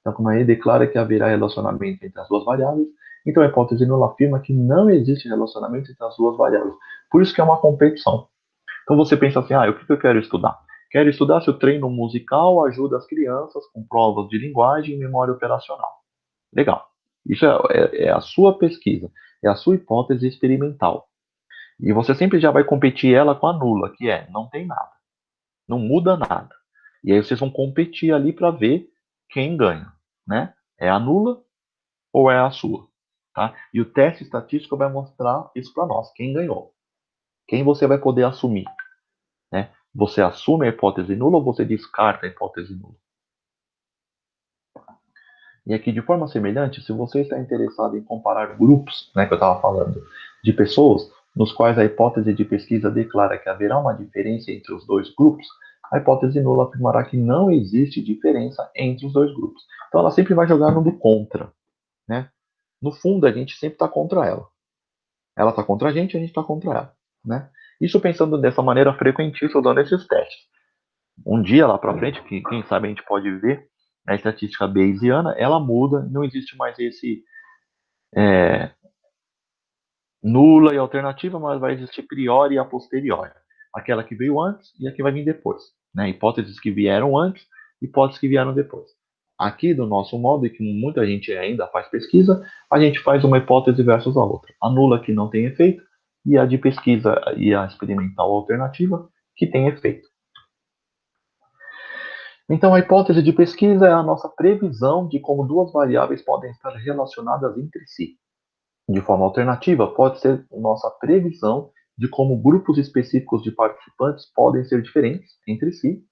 então como aí declara que haverá relacionamento entre as duas variáveis, então a hipótese nula afirma que não existe relacionamento entre as duas variáveis. Por isso que é uma competição. Então você pensa assim, o que eu quero estudar? Quero estudar se o treino musical ajuda as crianças com provas de linguagem e memória operacional. Legal. Isso é a sua pesquisa, é a sua hipótese experimental. E você sempre já vai competir ela com a nula, que é não tem nada, não muda nada. E aí vocês vão competir ali para ver quem ganha, né? É a nula ou é a sua, tá? E o teste estatístico vai mostrar isso para nós, quem ganhou, quem você vai poder assumir. Né? Você assume a hipótese nula ou você descarta a hipótese nula? E aqui, de forma semelhante, se você está interessado em comparar grupos, né, que eu estava falando, de pessoas, nos quais a hipótese de pesquisa declara que haverá uma diferença entre os dois grupos, a hipótese nula afirmará que não existe diferença entre os dois grupos. Então, ela sempre vai jogar no do contra. Né? No fundo, a gente sempre está contra ela. Ela está contra a gente está contra ela. Né? Isso pensando dessa maneira frequentíssima, usando esses testes. Um dia lá para frente, que quem sabe a gente pode ver, a estatística bayesiana, ela muda, não existe mais esse nula e alternativa, mas vai existir priori e a posteriori. Aquela que veio antes e a que vai vir depois. Né? Hipóteses que vieram antes, hipóteses que vieram depois. Aqui, do nosso modo, e que muita gente ainda faz pesquisa, a gente faz uma hipótese versus a outra. A nula que não tem efeito e a de pesquisa e a experimental alternativa que tem efeito. Então, a hipótese de pesquisa é a nossa previsão de como duas variáveis podem estar relacionadas entre si. De forma alternativa, pode ser nossa previsão de como grupos específicos de participantes podem ser diferentes entre si,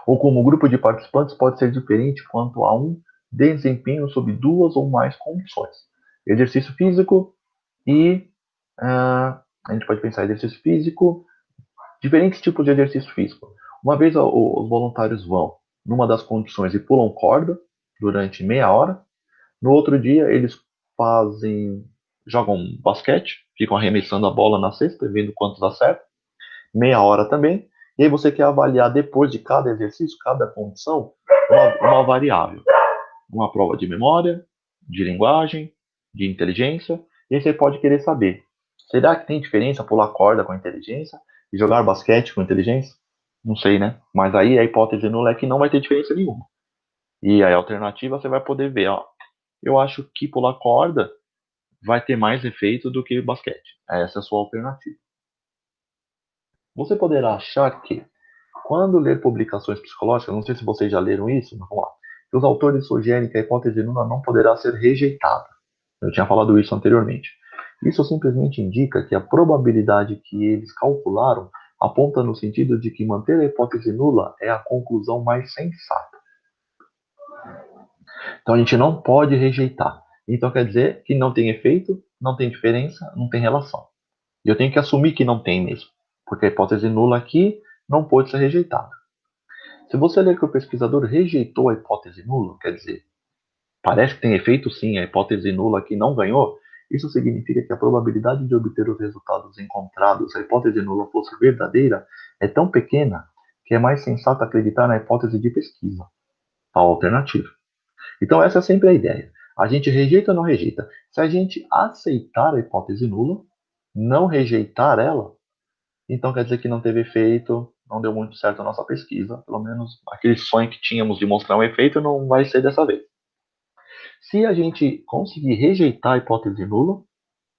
ou como o grupo de participantes pode ser diferente quanto a um desempenho sob duas ou mais condições. Exercício físico e a gente pode pensar em exercício físico, diferentes tipos de exercício físico. Uma vez os voluntários vão numa das condições e pulam corda durante meia hora. No outro dia eles jogam basquete, ficam arremessando a bola na cesta, vendo quantos acertam. Meia hora também. E aí você quer avaliar depois de cada exercício, cada condição, uma variável. Uma prova de memória, de linguagem, de inteligência. E aí você pode querer saber, será que tem diferença pular corda com inteligência e jogar basquete com inteligência? Não sei, né? Mas aí a hipótese nula é que não vai ter diferença nenhuma. E aí a alternativa você vai poder ver, ó. Eu acho que pular corda vai ter mais efeito do que basquete. Essa é a sua alternativa. Você poderá achar que, quando ler publicações psicológicas, não sei se vocês já leram isso, mas vamos lá, que os autores sugerem que a hipótese nula não poderá ser rejeitada. Eu tinha falado isso anteriormente. Isso simplesmente indica que a probabilidade que eles calcularam aponta no sentido de que manter a hipótese nula é a conclusão mais sensata. Então a gente não pode rejeitar. Então quer dizer que não tem efeito, não tem diferença, não tem relação. E eu tenho que assumir que não tem mesmo, porque a hipótese nula aqui não pode ser rejeitada. Se você ler que o pesquisador rejeitou a hipótese nula, quer dizer, parece que tem efeito sim, a hipótese nula aqui não ganhou, isso significa que a probabilidade de obter os resultados encontrados se a hipótese nula fosse verdadeira é tão pequena que é mais sensato acreditar na hipótese de pesquisa, a alternativa. Então essa é sempre a ideia. A gente rejeita ou não rejeita? Se a gente aceitar a hipótese nula, não rejeitar ela, então quer dizer que não teve efeito, não deu muito certo a nossa pesquisa, pelo menos aquele sonho que tínhamos de mostrar um efeito não vai ser dessa vez. Se a gente conseguir rejeitar a hipótese nula,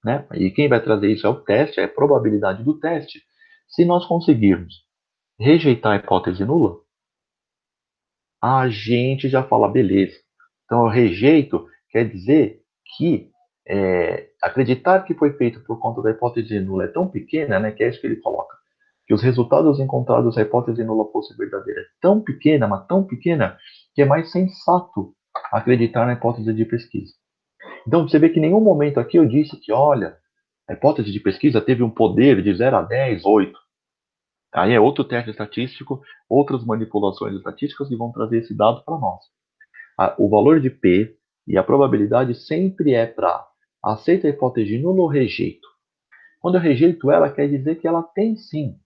né, e quem vai trazer isso é o teste, é a probabilidade do teste, se nós conseguirmos rejeitar a hipótese nula, a gente já fala, beleza. Então, eu rejeito quer dizer que acreditar que foi feito por conta da hipótese nula é tão pequena, né, que é isso que ele coloca, que os resultados encontrados se a hipótese nula fosse verdadeira é tão pequena, mas tão pequena, que é mais sensato acreditar na hipótese de pesquisa. Então, você vê que em nenhum momento aqui eu disse que, olha, a hipótese de pesquisa teve um poder de 0 a 10, 8. Aí é outro teste estatístico, outras manipulações estatísticas que vão trazer esse dado para nós. O valor de P e a probabilidade sempre é para aceita a hipótese nula ou rejeito. Quando eu rejeito ela, quer dizer que ela tem sim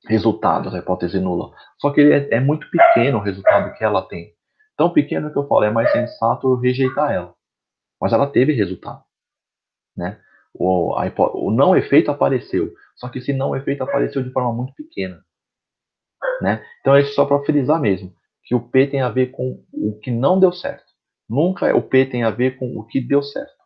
resultados, a hipótese nula. Só que é muito pequeno o resultado que ela tem. Tão pequeno que eu falo, é mais sensato eu rejeitar ela. Mas ela teve resultado, né? O não efeito apareceu. Só que esse não efeito apareceu de forma muito pequena, né? Então é só para frisar mesmo, que o P tem a ver com o que não deu certo. Nunca o P tem a ver com o que deu certo.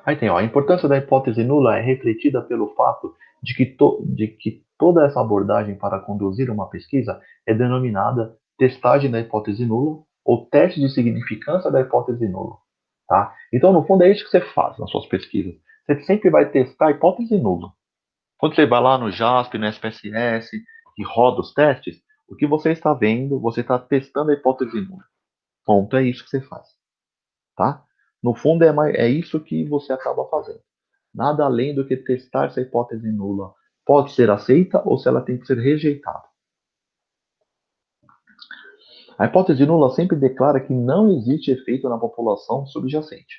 Aí tem, ó, a importância da hipótese nula é refletida pelo fato de que toda essa abordagem para conduzir uma pesquisa é denominada testagem da hipótese nula ou teste de significância da hipótese nula. Tá? Então, no fundo, é isso que você faz nas suas pesquisas. Você sempre vai testar a hipótese nula. Quando você vai lá no JASP, no SPSS, e roda os testes, o que você está vendo, você está testando a hipótese nula. Ponto, é isso que você faz. Tá? No fundo, é isso que você acaba fazendo. Nada além do que testar se a hipótese nula pode ser aceita ou se ela tem que ser rejeitada. A hipótese nula sempre declara que não existe efeito na população subjacente.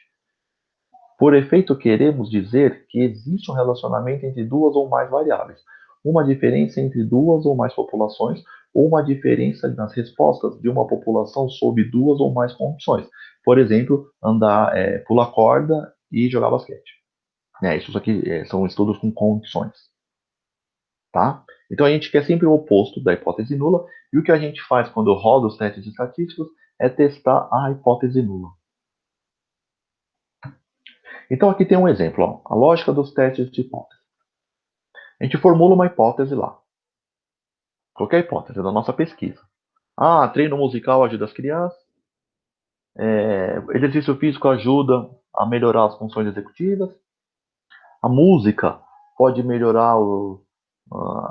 Por efeito, queremos dizer que existe um relacionamento entre duas ou mais variáveis, uma diferença entre duas ou mais populações, ou uma diferença nas respostas de uma população sob duas ou mais condições. Por exemplo, andar, pular corda e jogar basquete. Isso aqui são estudos com condições. Tá? Então a gente quer sempre o oposto da hipótese nula, e o que a gente faz quando roda os testes estatísticos é testar a hipótese nula. Então aqui tem um exemplo, ó, a lógica dos testes de hipótese. A gente formula uma hipótese lá. Qualquer hipótese da nossa pesquisa. Ah, treino musical ajuda as crianças. Exercício físico ajuda a melhorar as funções executivas. A música pode melhorar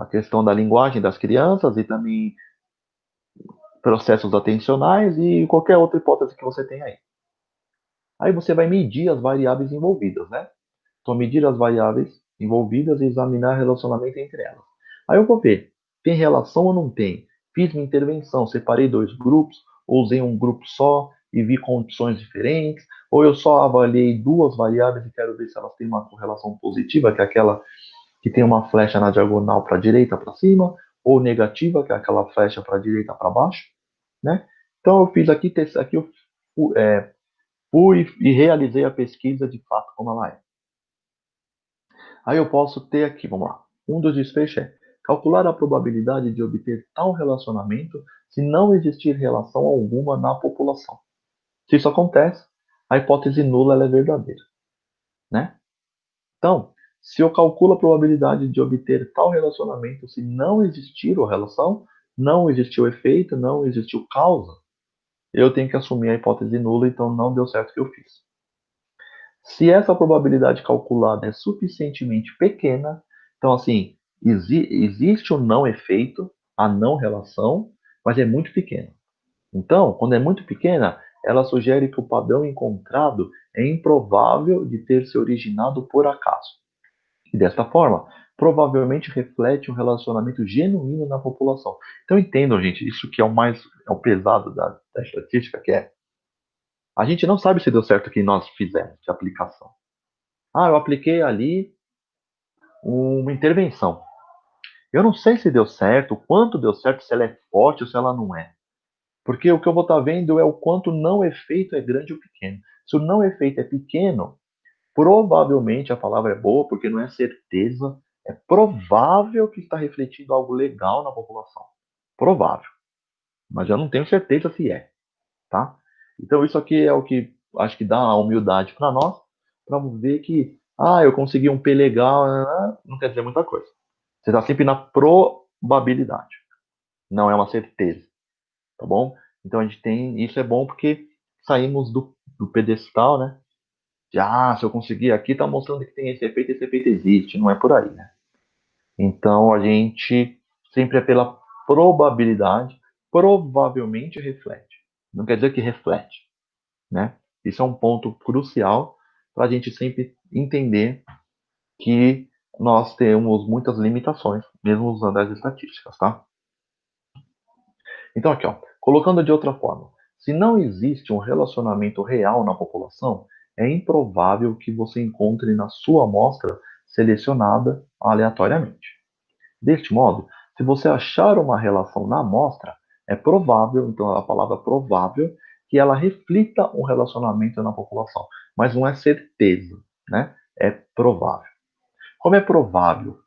a questão da linguagem das crianças e também processos atencionais e qualquer outra hipótese que você tenha aí. Aí você vai medir as variáveis envolvidas, né? Então, medir as variáveis envolvidas e examinar o relacionamento entre elas. Aí eu vou ver, tem relação ou não tem? Fiz minha intervenção, separei dois grupos, ou usei um grupo só e vi condições diferentes, ou eu só avaliei duas variáveis e quero ver se elas têm uma correlação positiva, que é aquela que tem uma flecha na diagonal para a direita para cima, ou negativa, que é aquela flecha para a direita para baixo, né? Então eu fiz aqui eu fui e realizei a pesquisa de fato como ela é. Aí eu posso ter aqui, vamos lá. Um dos desfechos é calcular a probabilidade de obter tal relacionamento se não existir relação alguma na população. Se isso acontece, a hipótese nula ela é verdadeira, né? Então, se eu calculo a probabilidade de obter tal relacionamento se não existir a relação, não existiu efeito, não existiu causa, eu tenho que assumir a hipótese nula, então não deu certo o que eu fiz. Se essa probabilidade calculada é suficientemente pequena, então assim, existe um não efeito, a não relação, mas é muito pequena. Então, quando é muito pequena, ela sugere que o padrão encontrado é improvável de ter se originado por acaso. E desta forma, provavelmente reflete um relacionamento genuíno na população. Então entendam, gente, isso que é o pesado da estatística, que é a gente não sabe se deu certo o que nós fizemos de aplicação. Ah, eu apliquei ali uma intervenção. Eu não sei se deu certo, o quanto deu certo, se ela é forte ou se ela não é. Porque o que eu vou estar vendo é o quanto o não efeito é grande ou pequeno. Se o não efeito é pequeno, provavelmente a palavra é boa, porque não é certeza, é provável que está refletindo algo legal na população. Provável. Mas eu não tenho certeza se é, tá? Então isso aqui é o que acho que dá a humildade para nós, para ver que, eu consegui um P legal, não quer dizer muita coisa. Você está sempre na probabilidade, não é uma certeza, tá bom? Então a gente tem, isso é bom porque saímos do pedestal, né? Se eu conseguir aqui, tá mostrando que tem esse efeito existe, não é por aí, né? Então a gente sempre é pela probabilidade provavelmente reflete. Não quer dizer que reflete, né? Isso é um ponto crucial para a gente sempre entender que nós temos muitas limitações, mesmo usando as estatísticas, tá? Então, aqui, ó, colocando de outra forma, se não existe um relacionamento real na população, é improvável que você encontre na sua amostra selecionada aleatoriamente. Deste modo, se você achar uma relação na amostra, é provável, então a palavra provável, que ela reflita um relacionamento na população, mas não é certeza, né? É provável. Como é provável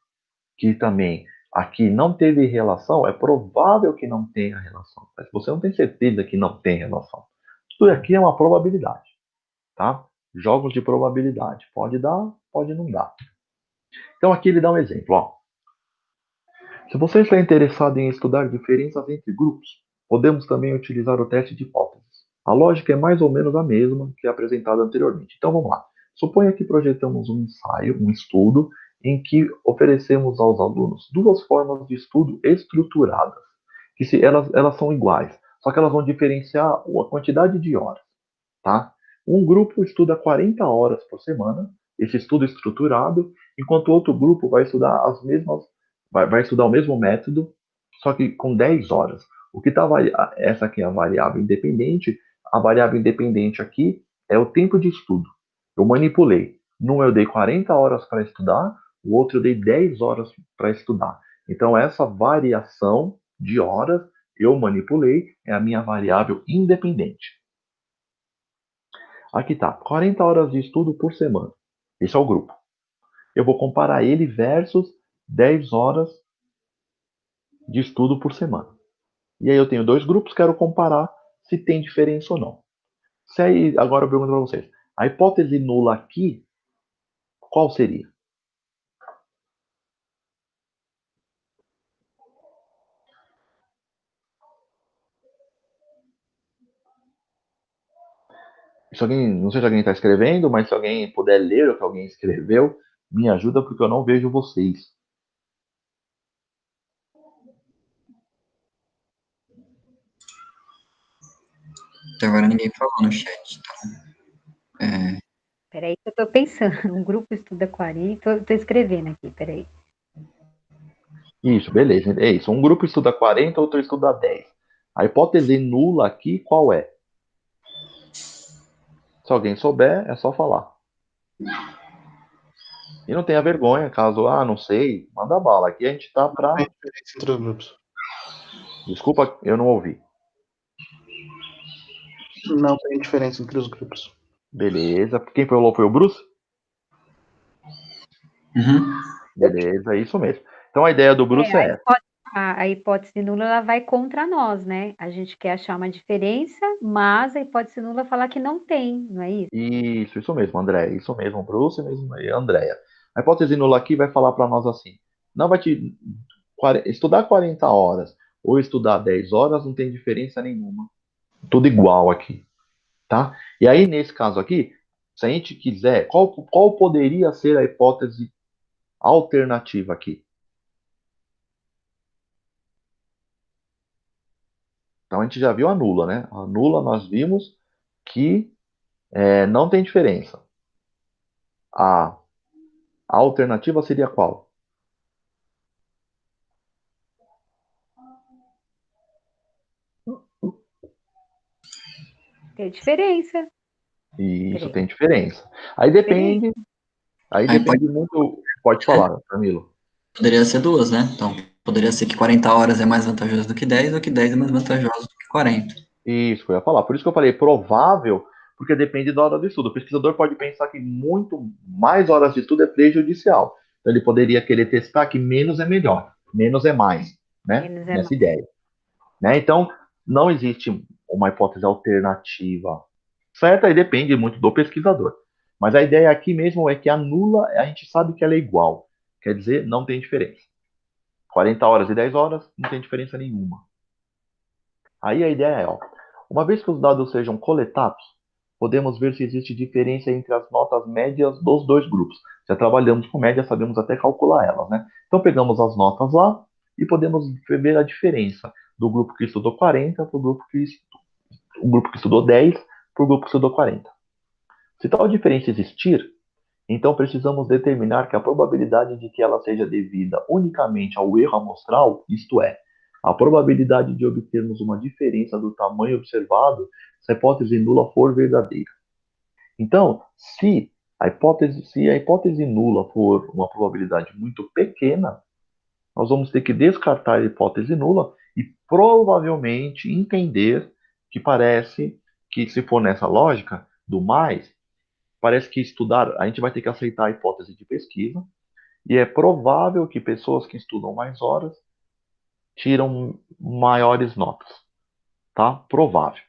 que também aqui não teve relação, é provável que não tenha relação. Mas você não tem certeza que não tem relação. Tudo aqui é uma probabilidade, tá? Jogos de probabilidade. Pode dar, pode não dar. Então aqui ele dá um exemplo, ó. Se você está interessado em estudar diferenças entre grupos, podemos também utilizar o teste de hipóteses. A lógica é mais ou menos a mesma que apresentada anteriormente. Então vamos lá. Suponha que projetamos um ensaio, um estudo, em que oferecemos aos alunos duas formas de estudo estruturadas, que se elas são iguais, só que elas vão diferenciar a quantidade de horas, tá? Um grupo estuda 40 horas por semana, esse estudo estruturado, enquanto o outro grupo vai estudar vai estudar o mesmo método, só que com 10 horas. O que está essa aqui é a variável independente. A variável independente aqui é o tempo de estudo. Eu manipulei. Num eu dei 40 horas para estudar, o outro eu dei 10 horas para estudar. Então essa variação de horas eu manipulei é a minha variável independente. Aqui tá, 40 horas de estudo por semana. Esse é o grupo. Eu vou comparar ele versus 10 horas de estudo por semana. E aí eu tenho dois grupos, quero comparar se tem diferença ou não. Se aí, agora eu pergunto para vocês, a hipótese nula aqui, qual seria? Se alguém, não sei se alguém está escrevendo, mas se alguém puder ler o que alguém escreveu, me ajuda porque eu não vejo vocês. Até agora ninguém falou no chat. Peraí que eu tô pensando. Um grupo estuda 40, tô escrevendo aqui, peraí. Isso, beleza. É isso. Um grupo estuda 40, outro estuda 10. A hipótese nula aqui, qual é? Se alguém souber, é só falar. E não tenha vergonha, caso, não sei, manda bala. Aqui a gente tá Qual é a pra. diferença entre os grupos? Desculpa, eu não ouvi. Não tem diferença entre os grupos. Beleza. Quem falou foi o Bruce? Uhum. Beleza, é isso mesmo. Então a ideia do Bruce é essa. A hipótese nula ela vai contra nós, né? A gente quer achar uma diferença, mas a hipótese nula fala que não tem, não é isso? Isso mesmo, André. Isso mesmo, Bruce mesmo e Andréia. A hipótese nula aqui vai falar para nós assim: não vai te. Estudar 40 horas ou estudar 10 horas não tem diferença nenhuma. Tudo igual aqui, tá? E aí, nesse caso aqui, se a gente quiser, qual poderia ser a hipótese alternativa aqui? Então a gente já viu a nula, né? A nula nós vimos que não tem diferença. A alternativa seria qual? Tem diferença. E isso Peraí. tem diferença. Aí Diferença. depende, aí Aí pode, depende muito. Pode falar, Camilo. poderia ser duas, né? Então, poderia ser que 40 horas é mais vantajoso do que 10, ou que 10 é mais vantajoso do que 40. Isso que eu ia falar. Por isso que eu falei provável, porque depende da hora do estudo. O pesquisador pode pensar que muito mais horas de estudo é prejudicial. Então ele poderia querer testar que menos é melhor, menos é mais, né? Menos é Nessa mais. ideia. Né? Então, não existe uma hipótese alternativa certa e depende muito do pesquisador. Mas a ideia aqui mesmo é que a nula, a gente sabe que ela é igual. Quer dizer, não tem diferença. 40 horas e 10 horas, não tem diferença nenhuma. Aí a ideia é, ó, uma vez que os dados sejam coletados, podemos ver se existe diferença entre as notas médias dos dois grupos. Já trabalhamos com média, sabemos até calcular elas, né? Então pegamos as notas lá e podemos ver a diferença. do grupo que estudou 40 para o grupo que estudou 10 para o grupo que estudou 40. Se tal diferença existir, então precisamos determinar que a probabilidade de que ela seja devida unicamente ao erro amostral, isto é, a probabilidade de obtermos uma diferença do tamanho observado se a hipótese nula for verdadeira. Então, se a hipótese nula for uma probabilidade muito pequena, nós vamos ter que descartar a hipótese nula e provavelmente entender que parece que, se for nessa lógica do mais, parece que a gente vai ter que aceitar a hipótese de pesquisa, e é provável que pessoas que estudam mais horas tiram maiores notas, tá? Provável.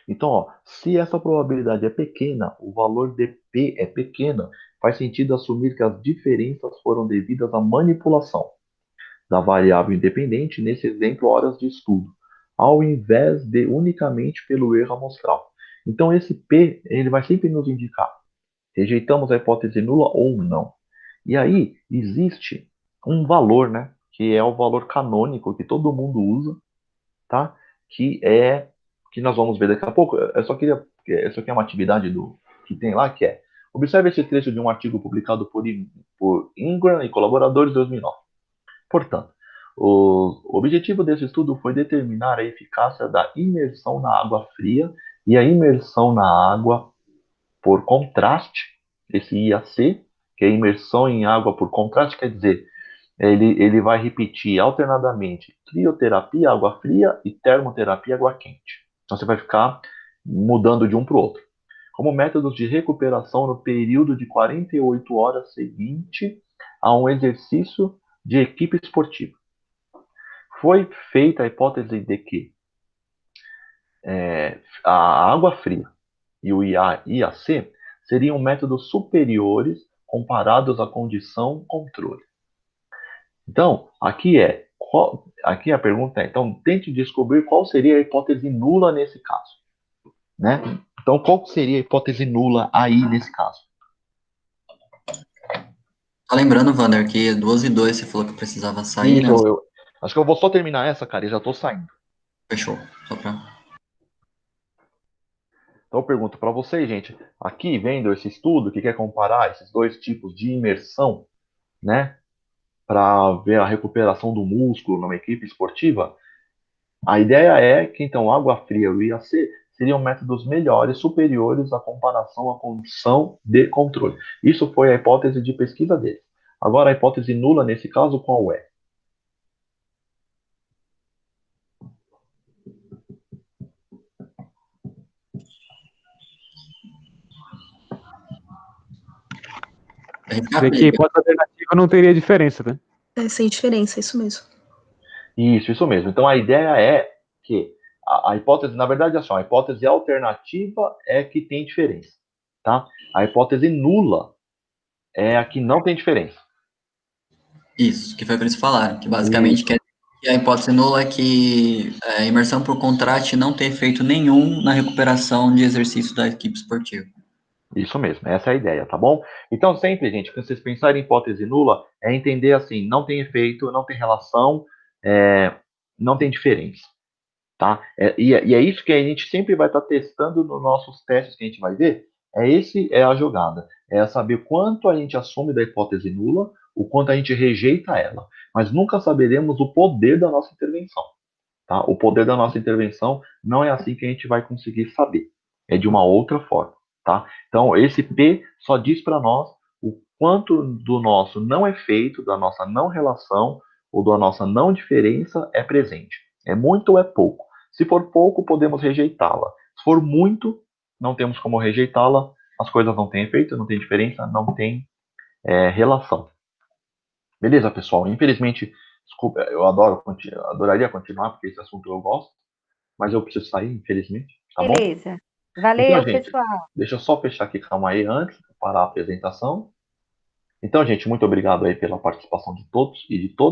Então, ó, se essa probabilidade é pequena, o valor de P é pequeno, faz sentido assumir que as diferenças foram devidas à manipulação da variável independente, nesse exemplo, horas de estudo, ao invés de unicamente pelo erro amostral. Então, esse P, ele vai sempre nos indicar, rejeitamos a hipótese nula ou não. E aí, existe um valor, né, que é o valor canônico que todo mundo usa, tá? Que nós vamos ver daqui a pouco. Essa aqui é uma atividade que tem lá, que é: observe esse trecho de um artigo publicado por Ingram e colaboradores em 2009. Portanto, o objetivo desse estudo foi determinar a eficácia da imersão na água fria e a imersão na água por contraste, esse IAC, que é imersão em água por contraste, quer dizer, ele vai repetir alternadamente crioterapia, água fria, e termoterapia, água quente. Então você vai ficar mudando de um para o outro. Como métodos de recuperação no período de 48 horas seguinte a um exercício de equipe esportiva. Foi feita a hipótese de que a água fria e o IAC seriam métodos superiores comparados à condição controle. Então, aqui a pergunta é, então, tente descobrir qual seria a hipótese nula nesse caso, né? Então, qual seria a hipótese nula aí nesse caso? Só lembrando, Wander, que 2 e 2 você falou que precisava sair, né? Isso, acho que eu vou só terminar essa, cara, e já tô saindo. Fechou. Só pra... Então, eu pergunto para vocês, gente, aqui vendo esse estudo que quer comparar esses dois tipos de imersão, né, para ver a recuperação do músculo numa equipe esportiva, a ideia é que, então, água fria e o IAC seriam métodos melhores, superiores à comparação à condição de controle. Isso foi a hipótese de pesquisa deles. Agora, a hipótese nula, nesse caso, qual é? Dizer que hipótese alternativa não teria diferença, né? É, sem diferença, isso mesmo. Isso mesmo. Então, a ideia é que a hipótese, na verdade, é assim, a hipótese alternativa é que tem diferença, tá? A hipótese nula é a que não tem diferença. Isso, que foi o que eles falaram, que basicamente quer dizer que a hipótese nula é que a imersão por contraste não tem efeito nenhum na recuperação de exercício da equipe esportiva. Isso mesmo, essa é a ideia, tá bom? Então, sempre, gente, quando vocês pensarem em hipótese nula, é entender assim, não tem efeito, não tem relação, não tem diferença, tá? E é isso que a gente sempre vai estar testando nos nossos testes que a gente vai ver. É a jogada, é saber quanto a gente assume da hipótese nula, o quanto a gente rejeita ela, mas nunca saberemos o poder da nossa intervenção, tá? O poder da nossa intervenção não é assim que a gente vai conseguir saber, é de uma outra forma, tá? Então, esse P só diz para nós o quanto do nosso não efeito, da nossa não relação ou da nossa não diferença é presente. É muito ou é pouco? Se for pouco, podemos rejeitá-la. Se for muito, não temos como rejeitá-la, as coisas não têm efeito, não tem diferença, não tem relação. Beleza, pessoal? Infelizmente, desculpa, eu adoraria continuar, porque esse assunto eu gosto, mas eu preciso sair, infelizmente, tá bom? Beleza. Valeu, Então, gente, pessoal. deixa eu só fechar aqui, calma aí, antes de parar a apresentação. Então, gente, muito obrigado aí pela participação de todos e de todas.